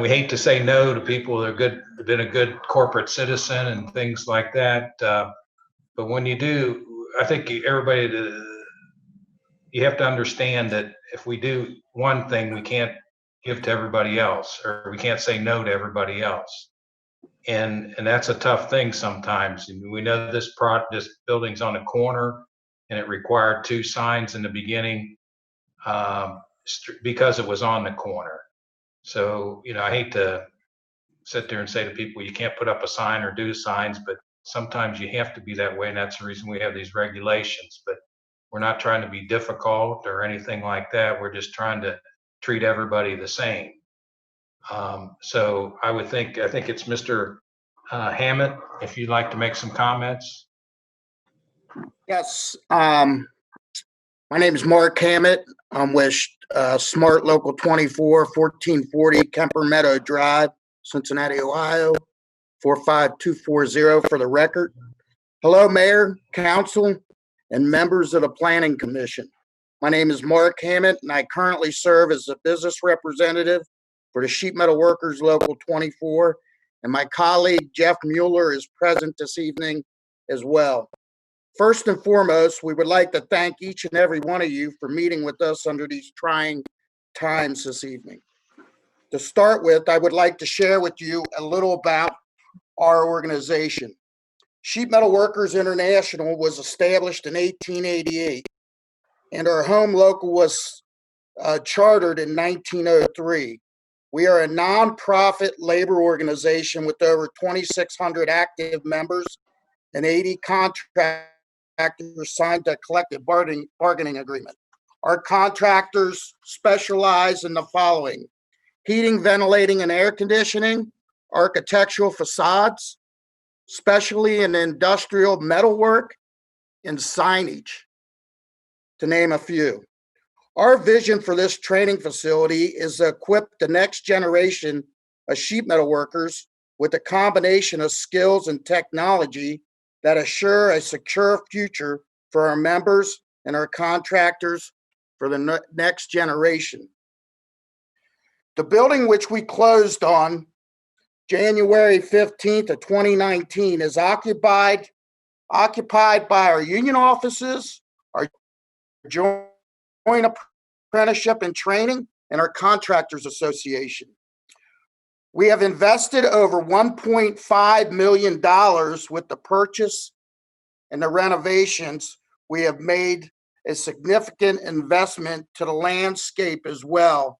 we hate to say no to people that have been a good corporate citizen and things like that. But when you do, I think everybody you have to understand that if we do one thing, we can't give to everybody else, or we can't say no to everybody else. And that's a tough thing sometimes. And we know this building's on a corner, and it required 2 signs in the beginning because it was on the corner. So, I hate to sit there and say to people, you can't put up a sign or do signs, but sometimes you have to be that way. And that's the reason we have these regulations. But we're not trying to be difficult or anything like that. We're just trying to treat everybody the same. So I think it's Mr. Hammett, if you'd like to make some comments. Yes, my name is Mark Hammett. I'm with Smart Local 24, 1440 Kemper Meadow Drive, Cincinnati, Ohio, 45240 for the record. Hello, Mayor, Council, and members of the Planning Commission. My name is Mark Hammett, and I currently serve as a business representative for the Sheet Metal Workers Local 24, and my colleague Jeff Mueller is present this evening as well. First and foremost, we would like to thank each and every one of you for meeting with us under these trying times this evening. To start with, I would like to share with you a little about our organization. Sheet Metal Workers International was established in 1888, and our home local was chartered in 1903. We are a nonprofit labor organization with over 2,600 active members and 80 contractors signed a collective bargaining agreement. Our contractors specialize in the following: heating, ventilating, and air conditioning, architectural facades, especially in industrial metalwork, and signage, to name a few. Our vision for this training facility is to equip the next generation of sheet metal workers with a combination of skills and technology that assure a secure future for our members and our contractors for the next generation. The building which we closed on January 15th of 2019 is occupied by our union offices, our joint apprenticeship and training, and our contractors association. We have invested over $1.5 million with the purchase and the renovations. We have made a significant investment to the landscape as well.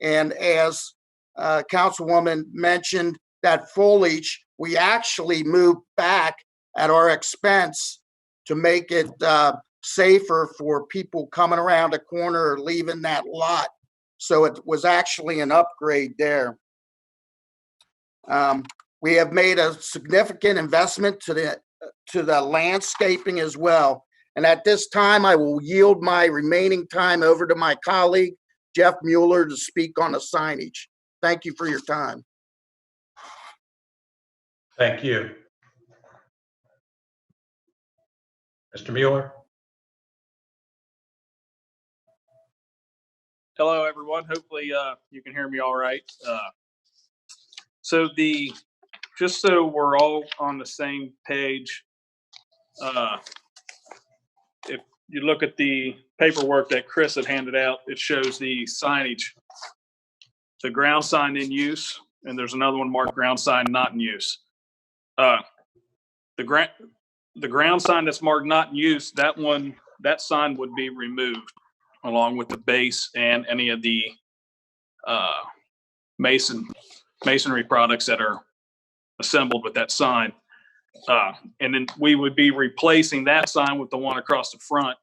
And as Councilwoman mentioned, that foliage, we actually moved back at our expense to make it safer for people coming around the corner or leaving that lot. So it was actually an upgrade there. We have made a significant investment to the landscaping as well. And at this time, I will yield my remaining time over to my colleague, Jeff Mueller, to speak on the signage. Thank you for your time. Thank you. Mr. Mueller? Hello, everyone. Hopefully you can hear me all right. Just so we're all on the same page, if you look at the paperwork that Chris had handed out, it shows the signage, the ground sign in use, and there's another one marked ground sign not in use. The ground sign that's marked not in use, that sign would be removed along with the base and any of the masonry products that are assembled with that sign. And then we would be replacing that sign with the one across the front,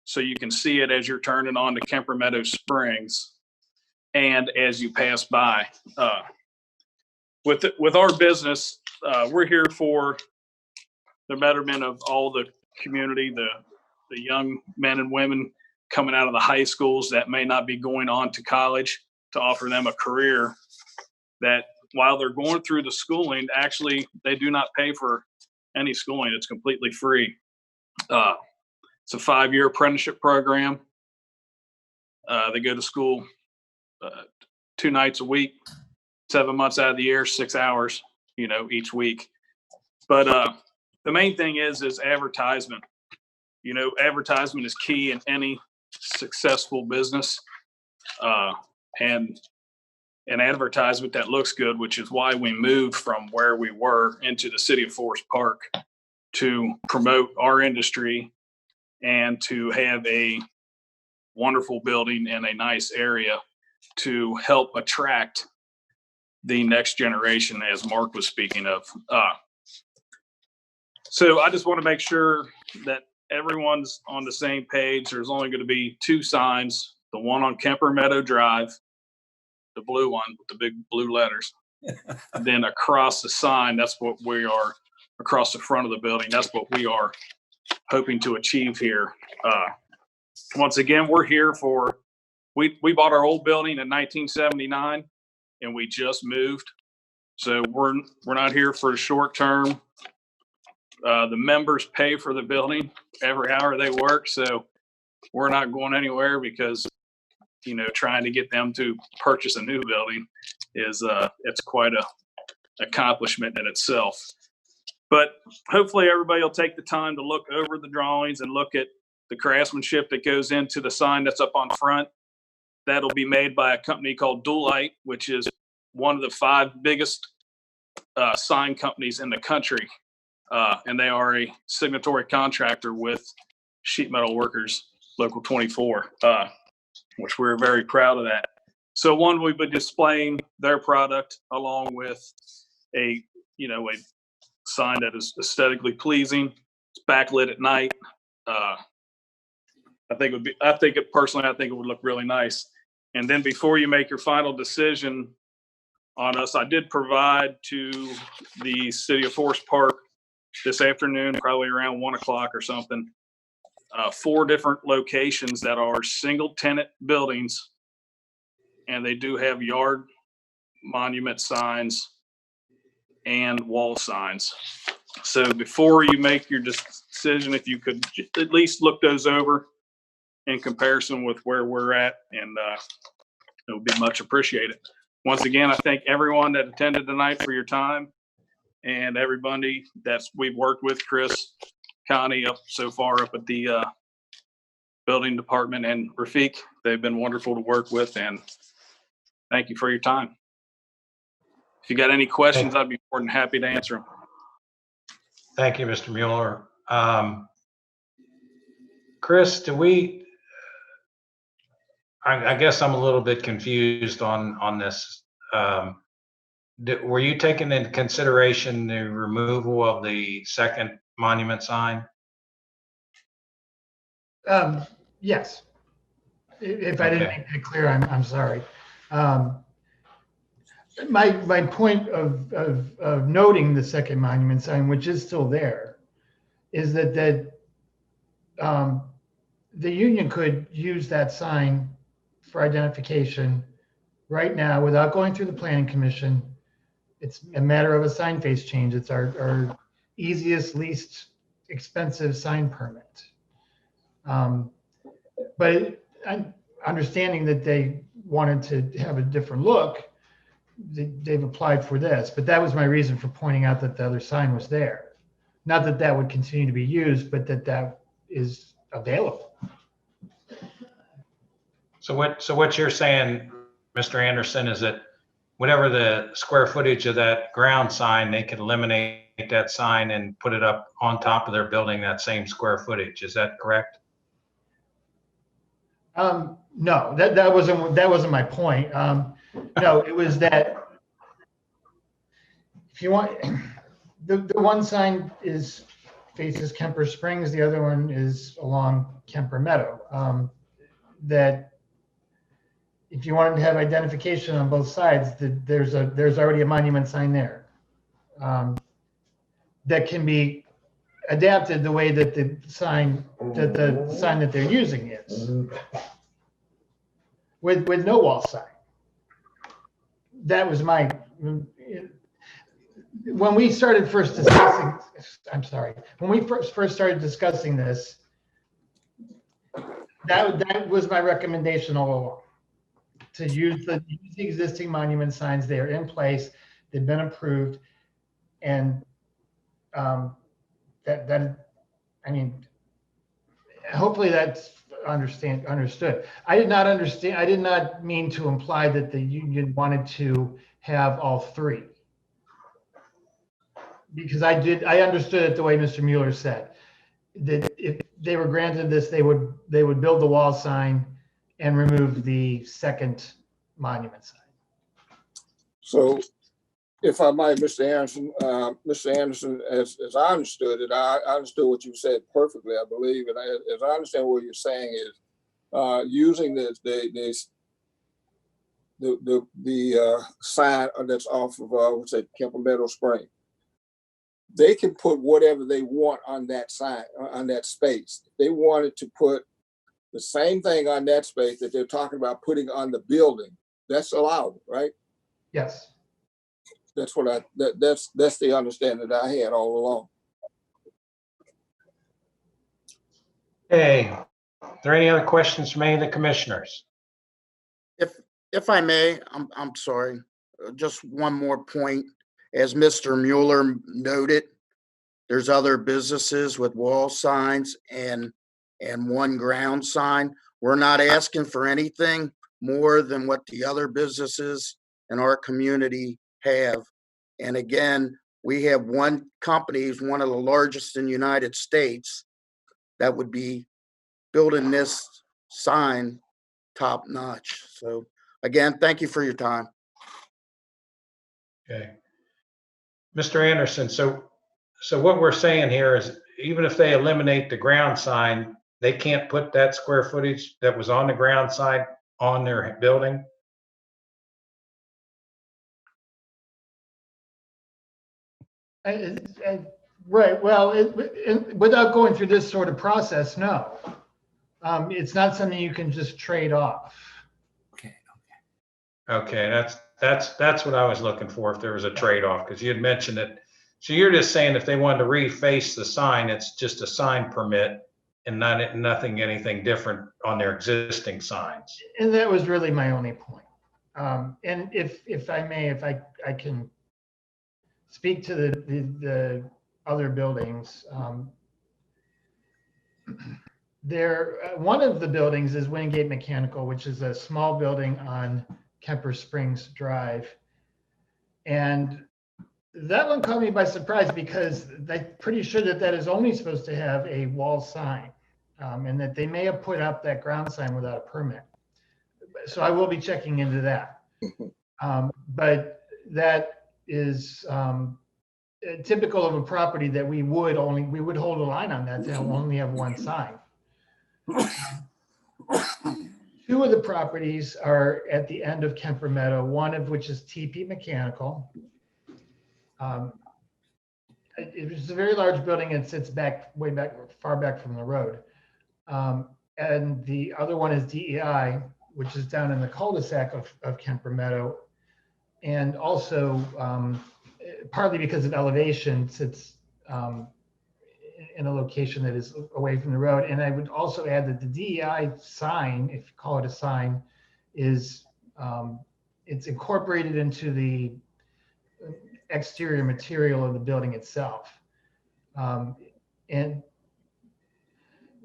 so you can see it as you're turning on to Kemper Meadow Springs and as you pass by. With our business, we're here for the betterment of all the community, the young men and women coming out of the high schools that may not be going on to college, to offer them a career that while they're going through the schooling, actually they do not pay for any schooling. It's completely free. It's a 5-year apprenticeship program. They go to school 2 nights a week, 7 months out of the year, 6 hours, each week. But the main thing is advertisement. Advertisement is key in any successful business, and an advertisement that looks good, which is why we moved from where we were into the city of Forest Park to promote our industry and to have a wonderful building in a nice area to help attract the next generation, as Mark was speaking of. So I just want to make sure that everyone's on the same page. There's only going to be 2 signs, the one on Kemper Meadow Drive, the blue one with the big blue letters. Then across the sign, that's what we are, across the front of the building, that's what we are hoping to achieve here. Once again, we're here for, we bought our old building in 1979 and we just moved. So we're not here for the short term. The members pay for the building every hour they work. So we're not going anywhere because, you know, trying to get them to purchase a new building is, it's quite a accomplishment in itself. But hopefully everybody will take the time to look over the drawings and look at the craftsmanship that goes into the sign that's up on front. That'll be made by a company called Dualite, which is one of the 5 biggest sign companies in the country. And they are a signatory contractor with Sheet Metal Workers Local 24, which we're very proud of that. So one, we've been displaying their product along with a, you know, a sign that is aesthetically pleasing. It's backlit at night. I think it would look really nice. And then before you make your final decision on us, I did provide to the city of Forest Park this afternoon, probably around 1 o'clock or something, 4 different locations that are single tenant buildings. And they do have yard monument signs and wall signs. So before you make your decision, if you could at least look those over in comparison with where we're at, and it would be much appreciated. Once again, I thank everyone that attended tonight for your time, and everybody that's we've worked with, Chris, Connie up so far up at the building department, and Rafiq. They've been wonderful to work with, and thank you for your time. If you got any questions, I'd be more than happy to answer them. Thank you, Mr. Mueller. Chris, do we, I guess I'm a little bit confused on this. Were you taking into consideration the removal of the second monument sign? Yes. If I didn't make that clear, I'm sorry. My point of noting the second monument sign, which is still there, is that the union could use that sign for identification right now without going through the planning commission. It's a matter of a sign face change. It's our easiest, least expensive sign permit. But understanding that they wanted to have a different look, they've applied for this. But that was my reason for pointing out that the other sign was there. Not that that would continue to be used, but that is available. So what you're saying, Mr. Anderson, is that whatever the square footage of that ground sign, they could eliminate that sign and put it up on top of their building, that same square footage. Is that correct? No, that wasn't my point. No, it was that if you want, the one sign faces Kemper Springs, the other one is along Kemper Meadow. That if you wanted to have identification on both sides, there's already a monument sign there that can be adapted the way that the sign that they're using is, with no wall sign. That was my, when we started first discussing, I'm sorry, when we first started discussing this, that was my recommendation all along, to use the existing monument signs. They are in place, they've been approved, and I mean, hopefully that's understood. I did not understand, I did not mean to imply that the union wanted to have all three. Because I understood it the way Mr. Mueller said, that if they were granted this, they would build the wall sign and remove the second monument sign. So if I might, Mr. Anderson, as I understood it, I understood what you said perfectly, I believe. And as I understand what you're saying is using the sign that's off of, what's it, Kemper Meadow Spring. They can put whatever they want on that sign, on that space. If they wanted to put the same thing on that space that they're talking about putting on the building, that's allowed, right? Yes. That's what that's the understanding that I had all along. Okay, are there any other questions from any of the commissioners? If I may, I'm sorry, just one more point. As Mr. Mueller noted, there's other businesses with wall signs and one ground sign. We're not asking for anything more than what the other businesses in our community have. And again, we have one company, is one of the largest in the United States, that would be building this sign top notch. So again, thank you for your time. Okay. Mr. Anderson, so what we're saying here is even if they eliminate the ground sign, they can't put that square footage that was on the ground sign on their building? Right, well, without going through this sort of process, no. It's not something you can just trade off. Okay, that's what I was looking for, if there was a trade-off, because you had mentioned it. So you're just saying if they wanted to reface the sign, it's just a sign permit and anything different on their existing signs. And that was really my only point. And if I may, if I can speak to the other buildings. One of the buildings is Wingate Mechanical, which is a small building on Kemper Springs Drive. And that one caught me by surprise because I'm pretty sure that is only supposed to have a wall sign, and that they may have put up that ground sign without a permit. So I will be checking into that. But that is typical of a property that we would hold a line on that to only have one sign. Two of the properties are at the end of Kemper Meadow, one of which is TP Mechanical. It's a very large building and sits far back from the road. And the other one is DEI, which is down in the cul-de-sac of Kemper Meadow. And also, partly because of elevation, sits in a location that is away from the road. And I would also add that the DEI sign, if you call it a sign, is it's incorporated into the exterior material of the building itself. And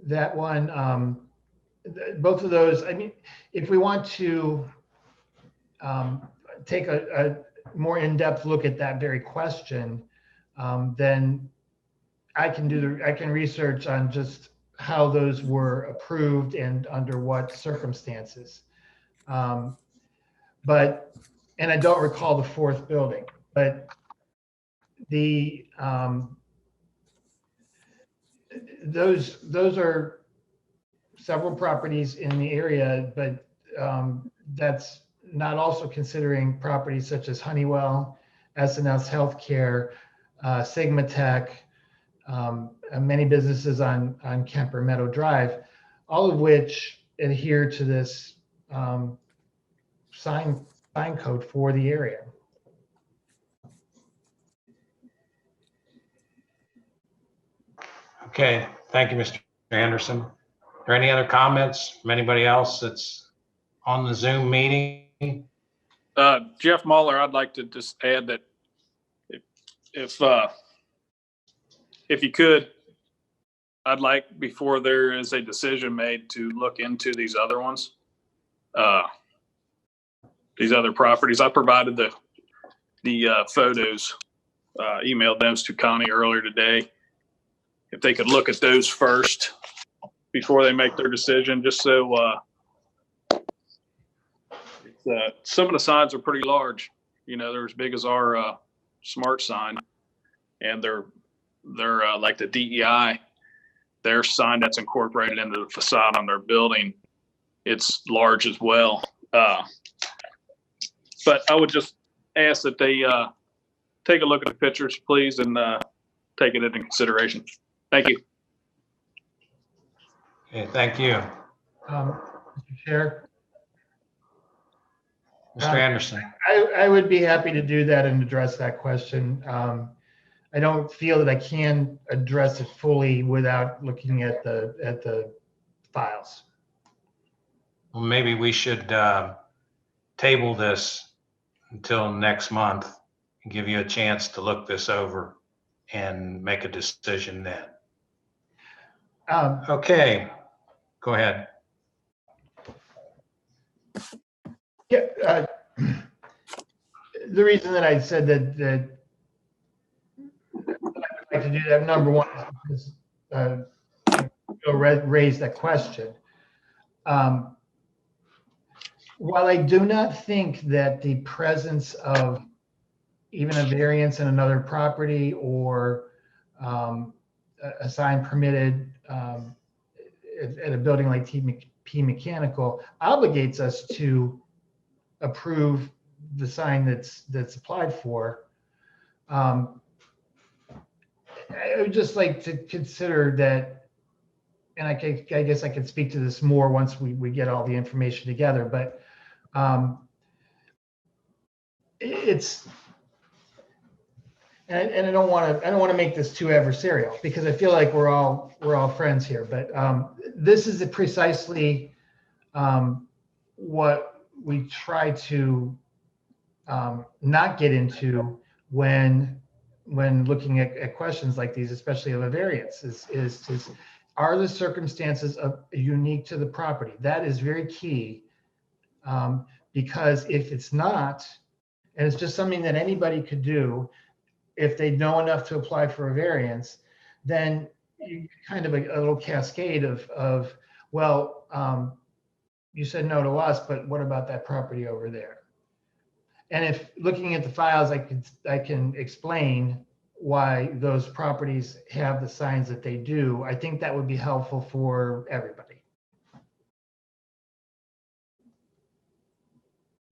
that one, both of those, I mean, if we want to take a more in-depth look at that very question, then I can research on just how those were approved and under what circumstances. And I don't recall the fourth building, but those are several properties in the area, but that's not also considering properties such as Honeywell, S&S Healthcare, Sigma Tech, many businesses on Kemper Meadow Drive, all of which adhere to this sign code for the area. Okay, thank you, Mr. Anderson. Are there any other comments from anybody else that's on the Zoom meeting? Jeff Mueller, I'd like to just add that if you could, I'd like, before there is a decision made, to look into these other ones. These other properties. I provided the photos, emailed them to Connie earlier today. If they could look at those first before they make their decision, just so some of the signs are pretty large. You know, they're as big as our smart sign, and they're like the DEI, their sign that's incorporated into the facade on their building. It's large as well. But I would just ask that they take a look at the pictures, please, and take it into consideration. Thank you. Okay, thank you. Mr. Chair. Mr. Anderson. I would be happy to do that and address that question. I don't feel that I can address it fully without looking at the files. Well, maybe we should table this until next month and give you a chance to look this over and make a decision then. Okay, go ahead. Yeah, the reason that I said that I would like to do that, number one, is raise that question. While I do not think that the presence of even a variance in another property or a sign permitted at a building like P Mechanical obligates us to approve the sign that's applied for, I would just like to consider that, and I guess I could speak to this more once we get all the information together, but it's, and I don't want to make this too adversarial, because I feel like we're all friends here, but this is precisely what we try to not get into when looking at questions like these, especially of a variance, is are the circumstances unique to the property? That is very key, because if it's not, and it's just something that anybody could do, if they know enough to apply for a variance, then you kind of a little cascade of well, you said no to us, but what about that property over there? And if looking at the files, I can explain why those properties have the signs that they do. I think that would be helpful for everybody.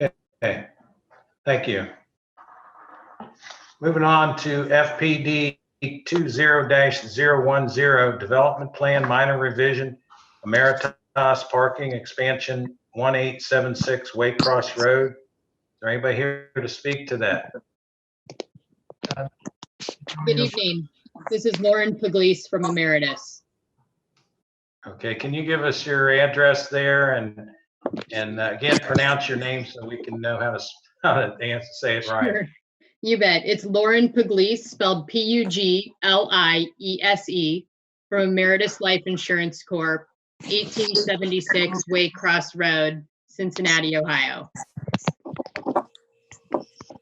Okay, thank you. Moving on to FPD 20-010 Development Plan Minor Revision, Ameritas Parking Expansion 1876 Waycross Road. Is there anybody here to speak to that? Good evening. This is Lauren Pugliese from Ameritas. Okay, can you give us your address there and again, pronounce your name so we can know how to say it right. Sure. You bet. It's Lauren Pugliese, spelled Pugliese, from Ameritas Life Insurance Corp., 1876 Waycross Road, Cincinnati, Ohio.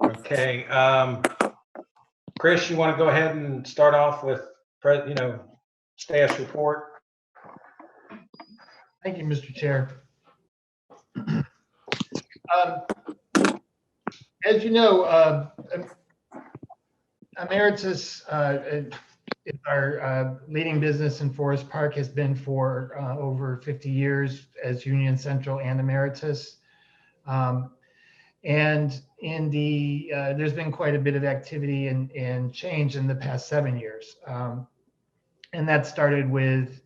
Okay, Chris, you want to go ahead and start off with, staff's report? Thank you, Mr. Chair. As you know, Ameritas is our leading business in Forest Park, has been for over 50 years as Union Central and Ameritas. And in there's been quite a bit of activity and change in the past 7 years. And that started with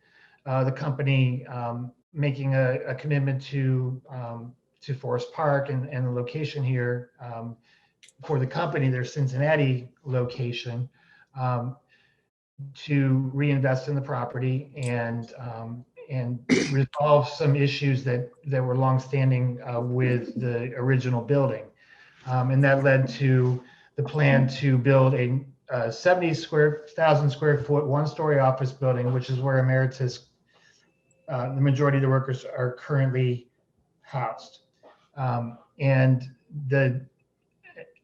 the company making a commitment to Forest Park and the location here for the company, their Cincinnati location, to reinvest in the property and resolve some issues that were longstanding with the original building. And that led to the plan to build a 70,000 square foot, one-story office building, which is where Ameritas, the majority of the workers are currently housed. And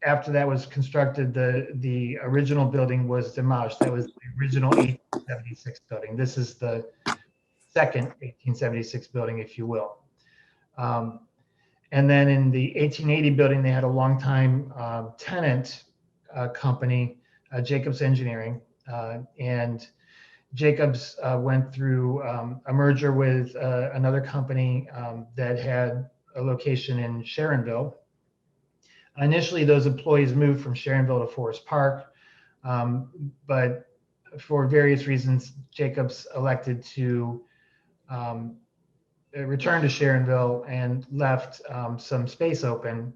after that was constructed, the original building was demolished. That was the original 1876 building. This is the second 1876 building, if you will. And then in the 1880 building, they had a longtime tenant company, Jacobs Engineering, and Jacobs went through a merger with another company that had a location in Sharonville. Initially, those employees moved from Sharonville to Forest Park, but for various reasons, Jacobs elected to return to Sharonville and left some space open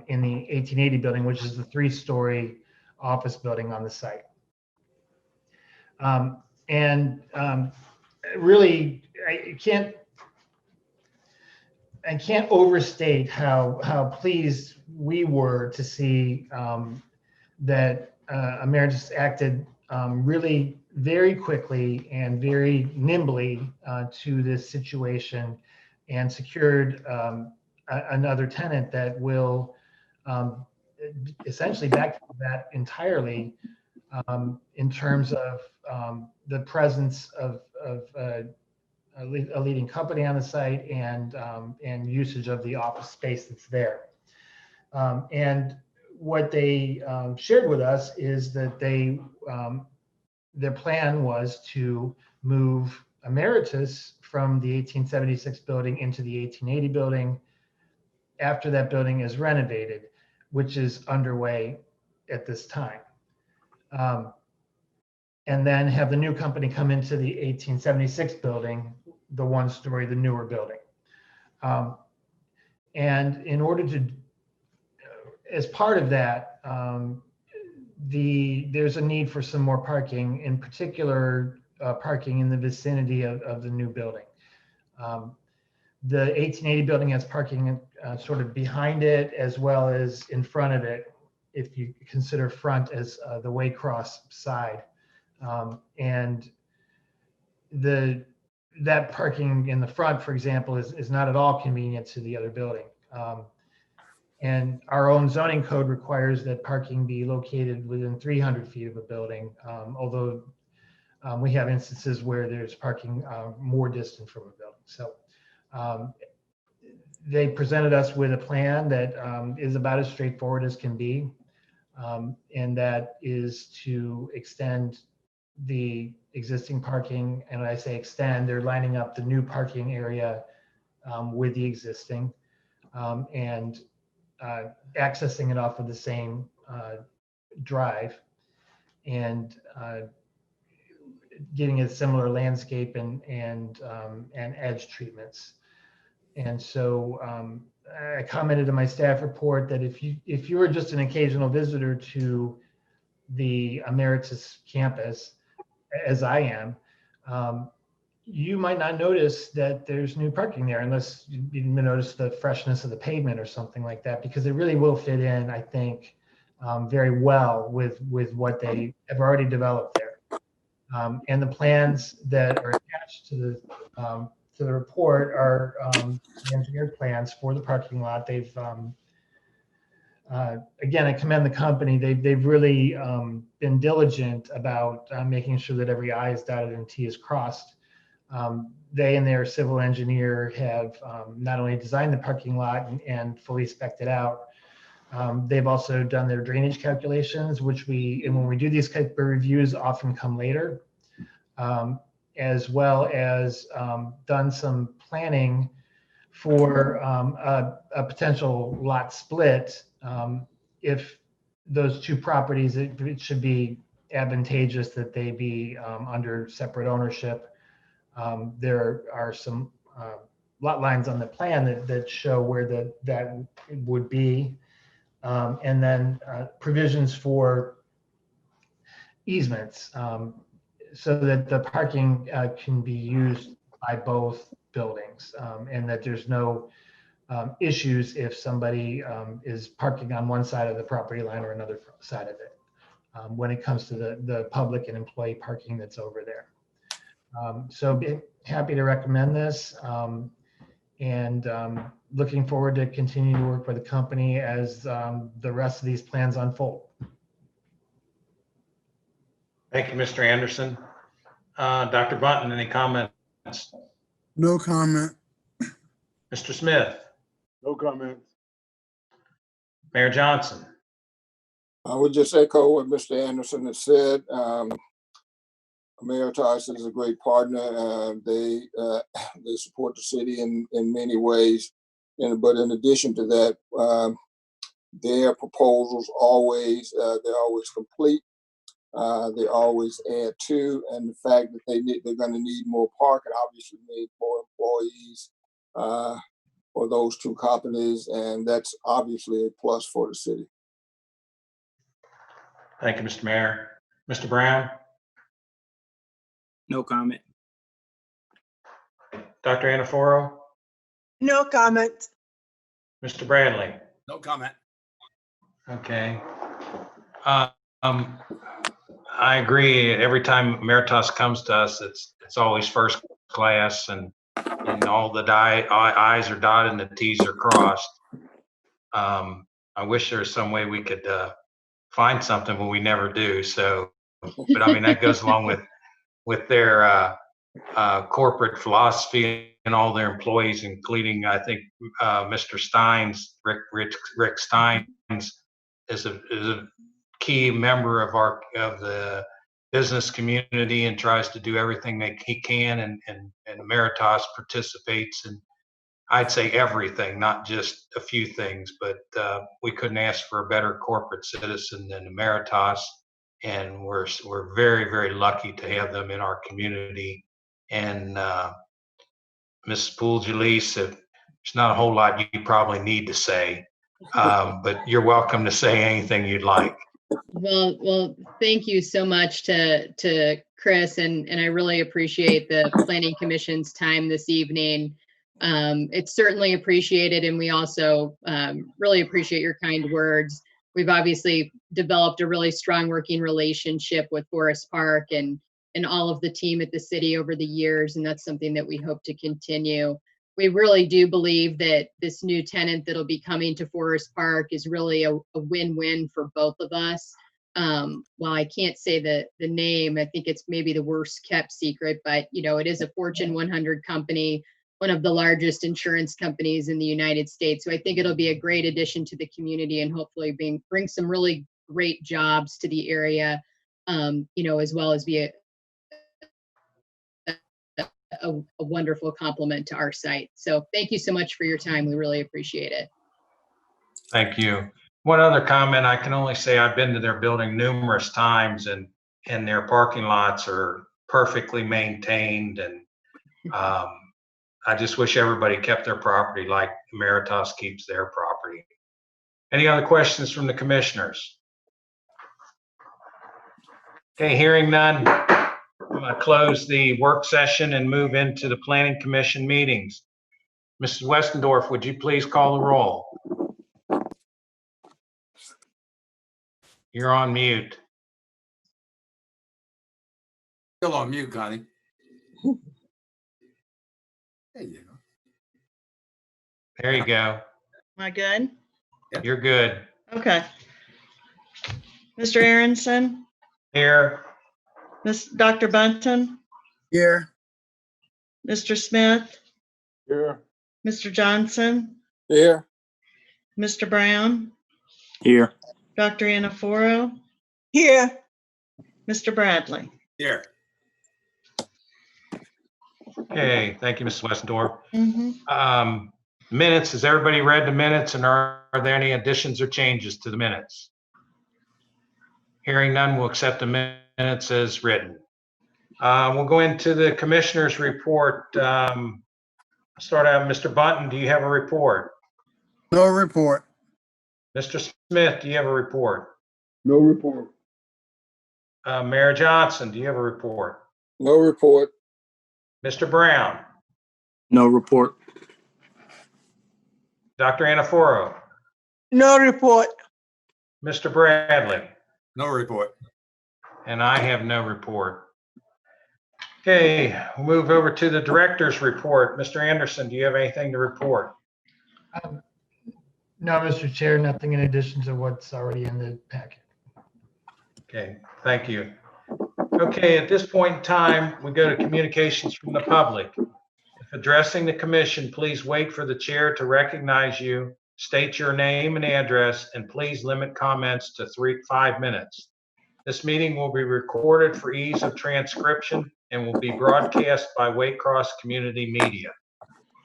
in the 1880 building, which is the 3-story office building on the site. Really, I can't overstate how pleased we were to see that Ameritas acted really very quickly and very nimbly to this situation and secured another tenant that will essentially back that entirely in terms of the presence of a leading company on the site and usage of the office space that's there. And what they shared with us is that their plan was to move Ameritas from the 1876 building into the 1880 building after that building is renovated, which is underway at this time. And then have the new company come into the 1876 building, the 1-story, the newer building. And in order to, as part of that, there's a need for some more parking, in particular parking in the vicinity of the new building. The 1880 building has parking sort of behind it as well as in front of it, if you consider front as the Waycross side. And that parking in the front, for example, is not at all convenient to the other building. And our own zoning code requires that parking be located within 300 feet of a building, although we have instances where there's parking more distant from a building. So they presented us with a plan that is about as straightforward as can be, and that is to extend the existing parking. And when I say extend, they're lining up the new parking area with the existing and accessing it off of the same drive and getting a similar landscape and edge treatments. And so I commented in my staff report that if you were just an occasional visitor to the Ameritas campus, as I am, you might not notice that there's new parking there unless you notice the freshness of the pavement or something like that, because it really will fit in, I think, very well with what they have already developed there. And the plans that are attached to the report are the engineered plans for the parking lot. They've again, I commend the company. They've really been diligent about making sure that every I is dotted and T is crossed. They and their civil engineer have not only designed the parking lot and fully spec'd it out, they've also done their drainage calculations, which and when we do these type of reviews, often come later, as well as done some planning for a potential lot split. If those two properties, it should be advantageous that they be under separate ownership. There are some lot lines on the plan that show where that would be. And then provisions for easements so that the parking can be used by both buildings and that there's no issues if somebody is parking on one side of the property line or another side of it. when it comes to the public and employee parking that's over there. So be happy to recommend this, and looking forward to continuing to work with the company as the rest of these plans unfold. Thank you, Mr. Anderson. Dr. Bunton, any comments? No comment. Mr. Smith? No comments. Mayor Johnson? I would just echo what Mr. Anderson has said. Ameritas is a great partner. They support the city in many ways. But in addition to that, their proposals always, they're always complete. They always add to, and the fact that they're going to need more parking, obviously need more employees for those two companies, and that's obviously a plus for the city. Thank you, Mr. Mayor. Mr. Brown? No comment. Dr. Anaforo? No comment. Mr. Bradley? No comment. Okay. I agree. Every time Ameritas comes to us, it's always first class, and all the I's are dotted and the T's are crossed. I wish there was some way we could find something, but we never do. So, but I mean, that goes along with their corporate philosophy and all their employees, including, I think, Mr. Steins, Rick Steins is a key member of the business community and tries to do everything that he can, and Ameritas participates in, I'd say, everything, not just a few things, but we couldn't ask for a better corporate citizen than Ameritas, and we're very, very lucky to have them in our community. And Ms. Poole-Jalise, there's not a whole lot you probably need to say, but you're welcome to say anything you'd like. Well, thank you so much to Chris, and I really appreciate the Planning Commission's time this evening. It's certainly appreciated, and we also really appreciate your kind words. We've obviously developed a really strong working relationship with Forest Park and all of the team at the city over the years, and that's something that we hope to continue. We really do believe that this new tenant that'll be coming to Forest Park is really a win-win for both of us. While I can't say the name, I think it's maybe the worst kept secret, but it is a Fortune 100 company, one of the largest insurance companies in the United States. So I think it'll be a great addition to the community and hopefully bring some really great jobs to the area, as well as be a wonderful complement to our site. So thank you so much for your time. We really appreciate it. Thank you. One other comment, I can only say I've been to their building numerous times, and their parking lots are perfectly maintained, and I just wish everybody kept their property like Ameritas keeps their property. Any other questions from the commissioners? Okay, hearing none, I'm going to close the work session and move into the Planning Commission meetings. Mrs. Westendorf, would you please call the roll? You're on mute. Still on mute, Connie. There you go. There you go. Am I good? You're good. Okay. Mr. Aronson, Here. Dr. Bunton, Here. Mr. Smith, Here. Mr. Johnson, Here. Mr. Brown, Here. Dr. Anaforo, Here. Mr. Bradley. Here. Okay, thank you, Mrs. Westendorf. Mm-hmm. Minutes, has everybody read the minutes, and are there any additions or changes to the minutes? Hearing none, we'll accept the minutes as written. We'll go into the commissioner's report. Start out, Mr. Bunton, do you have a report? No report. Mr. Smith, do you have a report? No report. Mayor Johnson, do you have a report? No report. Mr. Brown? No report. Dr. Anaforo? No report. Mr. Bradley? No report. And I have no report. Okay, we'll move over to the director's report. Mr. Anderson, do you have anything to report? No, Mr. Chair, nothing in addition to what's already in the packet. Okay, thank you. Okay, at this point in time, we go to communications from the public. If addressing the commission, please wait for the chair to recognize you, state your name and address, and please limit comments to 5 minutes. This meeting will be recorded for ease of transcription and will be broadcast by Waycross Community Media.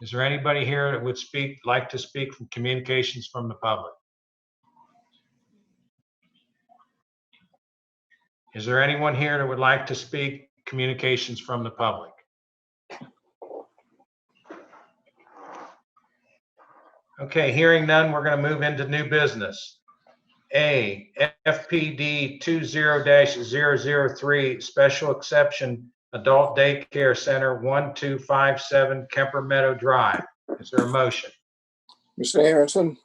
Is there anybody here that would like to speak from communications from the public? Is there anyone here that would like to speak communications from the public? Okay, hearing none, we're going to move into new business. A, FPD 20-003, Special Exception Adult Daycare Center, 1257 Kemper Meadow Drive. Is there a motion? Mr. Aronson,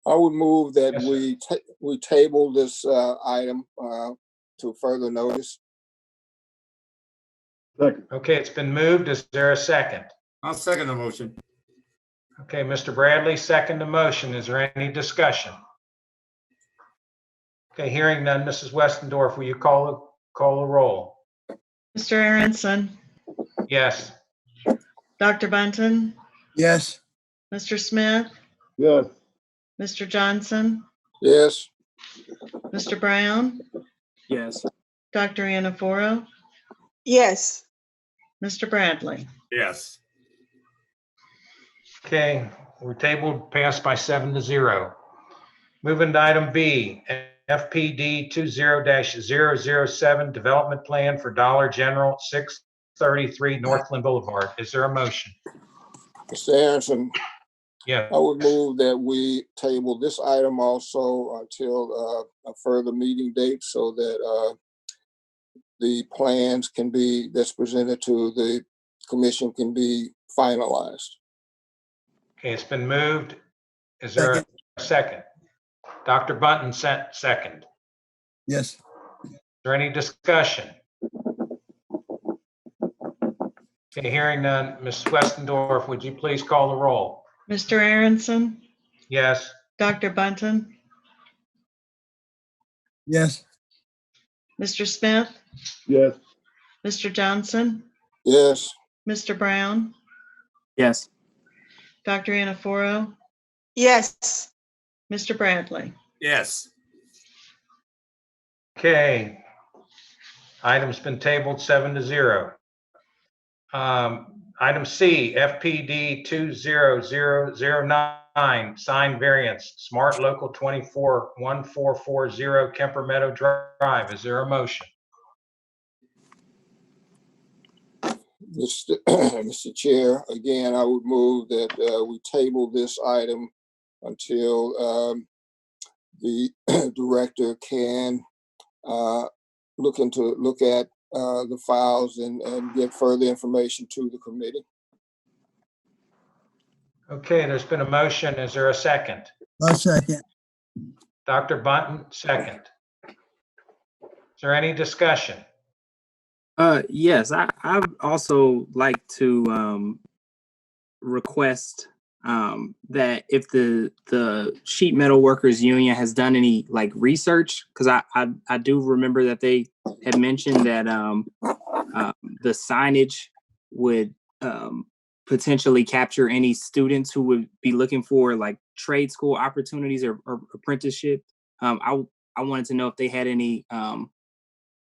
I would move that Yes, we table this item to further notice. Second. Okay, it's been moved. Is there a second? I'll second the motion. Okay, Mr. Bradley, second the motion. Is there any discussion? Okay, hearing none, Mrs. Westendorf, will you call the roll? Mr. Aronson, Yes. Dr. Bunton, Yes. Mr. Smith, Yes. Mr. Johnson, Yes. Mr. Brown, Yes. Dr. Anaforo, Yes. Mr. Bradley. Yes. Okay, we're tabled, passed by 7-0. Moving to item B, FPD 20-007, Development Plan for Dollar General, 633 Northland Boulevard. Is there a motion? Mr. Aronson, Yeah. I would move that we table this item also until a further meeting date so that the plans that's presented to the commission can be finalized. Okay, it's been moved. Is there a second? Dr. Bunton second. Yes. Is there any discussion? Okay, hearing none. Ms. Westendorf, would you please call the roll? Mr. Aronson, Yes. Dr. Bunton, Yes. Mr. Smith, Yes. Mr. Johnson, Yes. Mr. Brown, Yes. Dr. Anaforo, Yes. Mr. Bradley. Yes. Okay. Item's been tabled 7-0. Item C, FPD 20009, sign variance, Smart Local 24 1440 Kemper Meadow Drive. Is there a motion? Mr. Chair, again, I would move that we table this item until the director can look at the files and get further information to the committee. Okay, there's been a motion. Is there a second? A second. Dr. Bunton, second. Is there any discussion? Yes, I'd also like to request that if the sheet metal workers union has done any like research, because I do remember that they had mentioned that the signage would potentially capture any students who would be looking for like trade school opportunities or apprenticeship. I wanted to know if they had any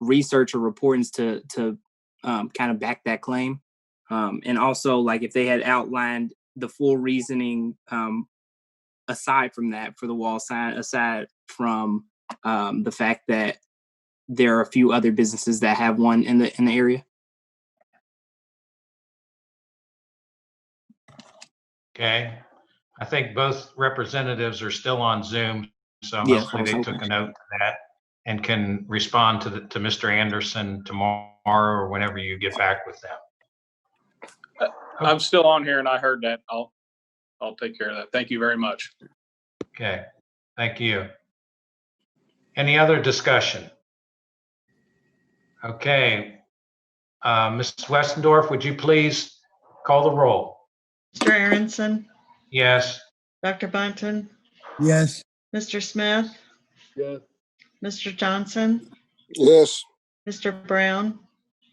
research or reportings to kind of back that claim, and also like if they had outlined the full reasoning aside from that for the wall sign, aside from the fact that there are a few other businesses that have one in the area. Okay. I think both representatives are still on Zoom, so Yes, hopefully they took a note of that and can respond to Mr. Anderson tomorrow or whenever you get back with them. I'm still on here and I heard that. I'll take care of that. Thank you very much. Okay, thank you. Any other discussion? Okay. Mrs. Westendorf, would you please call the roll? Mr. Aronson, Yes. Dr. Bunton, yes, Mr. Smith, Yes. Mr. Johnson, Yes. Mr. Brown,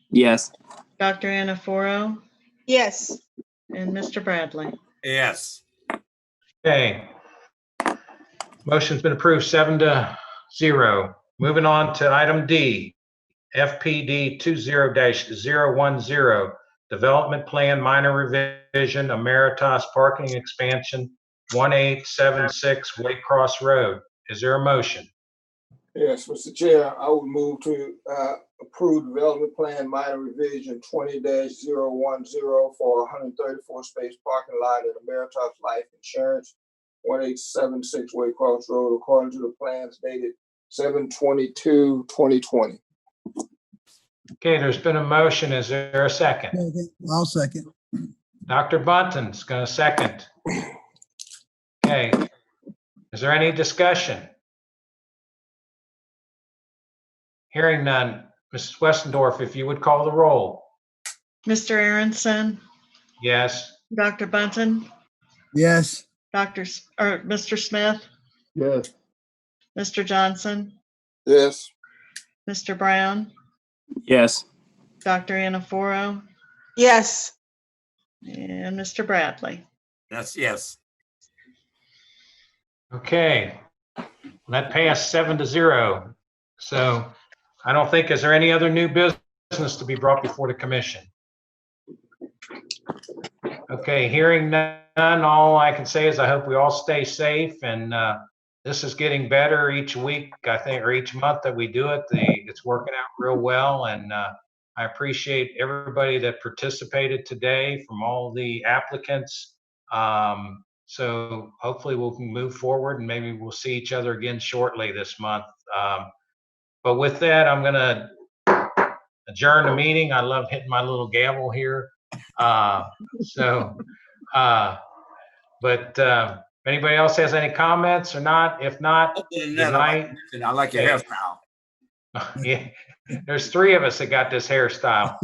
yes, Dr. Anaforo, Yes. and Mr. Bradley. Yes. Okay. Motion's been approved 7-0. Moving on to item D, FPD 20-010, Development Plan Minor Revision, Ameritas Parking Expansion, 1876 Waycross Road. Is there a motion? Yes, Mr. Chair, I would move to approve development plan minor revision 20-010 for 134 space parking lot at Ameritas Life Insurance, 1876 Waycross Road, according to the plans dated 7/22/2020. Okay, there's been a motion. Is there a second? second, I'll second. Dr. Bunton's going to second. Okay. Is there any discussion? Hearing none. Mrs. Westendorf, if you would call the roll. Mr. Aronson, Yes. Dr. Bunton, Yes, Mr. Smith, Yes. Mr. Johnson, Yes. Mr. Brown, yes, Dr. Anaforo, Yes. and Mr. Bradley. That's yes. Okay. That passed 7-0. So I don't think, is there any other new business to be brought before the commission? Okay, hearing none, all I can say is I hope we all stay safe, and this is getting better each week, I think, or each month that we do it. It's working out real well, and I appreciate everybody that participated today from all the applicants. So hopefully we'll move forward, and maybe we'll see each other again shortly this month. But with that, I'm going to adjourn the meeting. I love hitting my little gavel here. But if anybody else has any comments or not, if not, good night. I like your hairstyle. Yeah, there's 3 of us that got this hairstyle.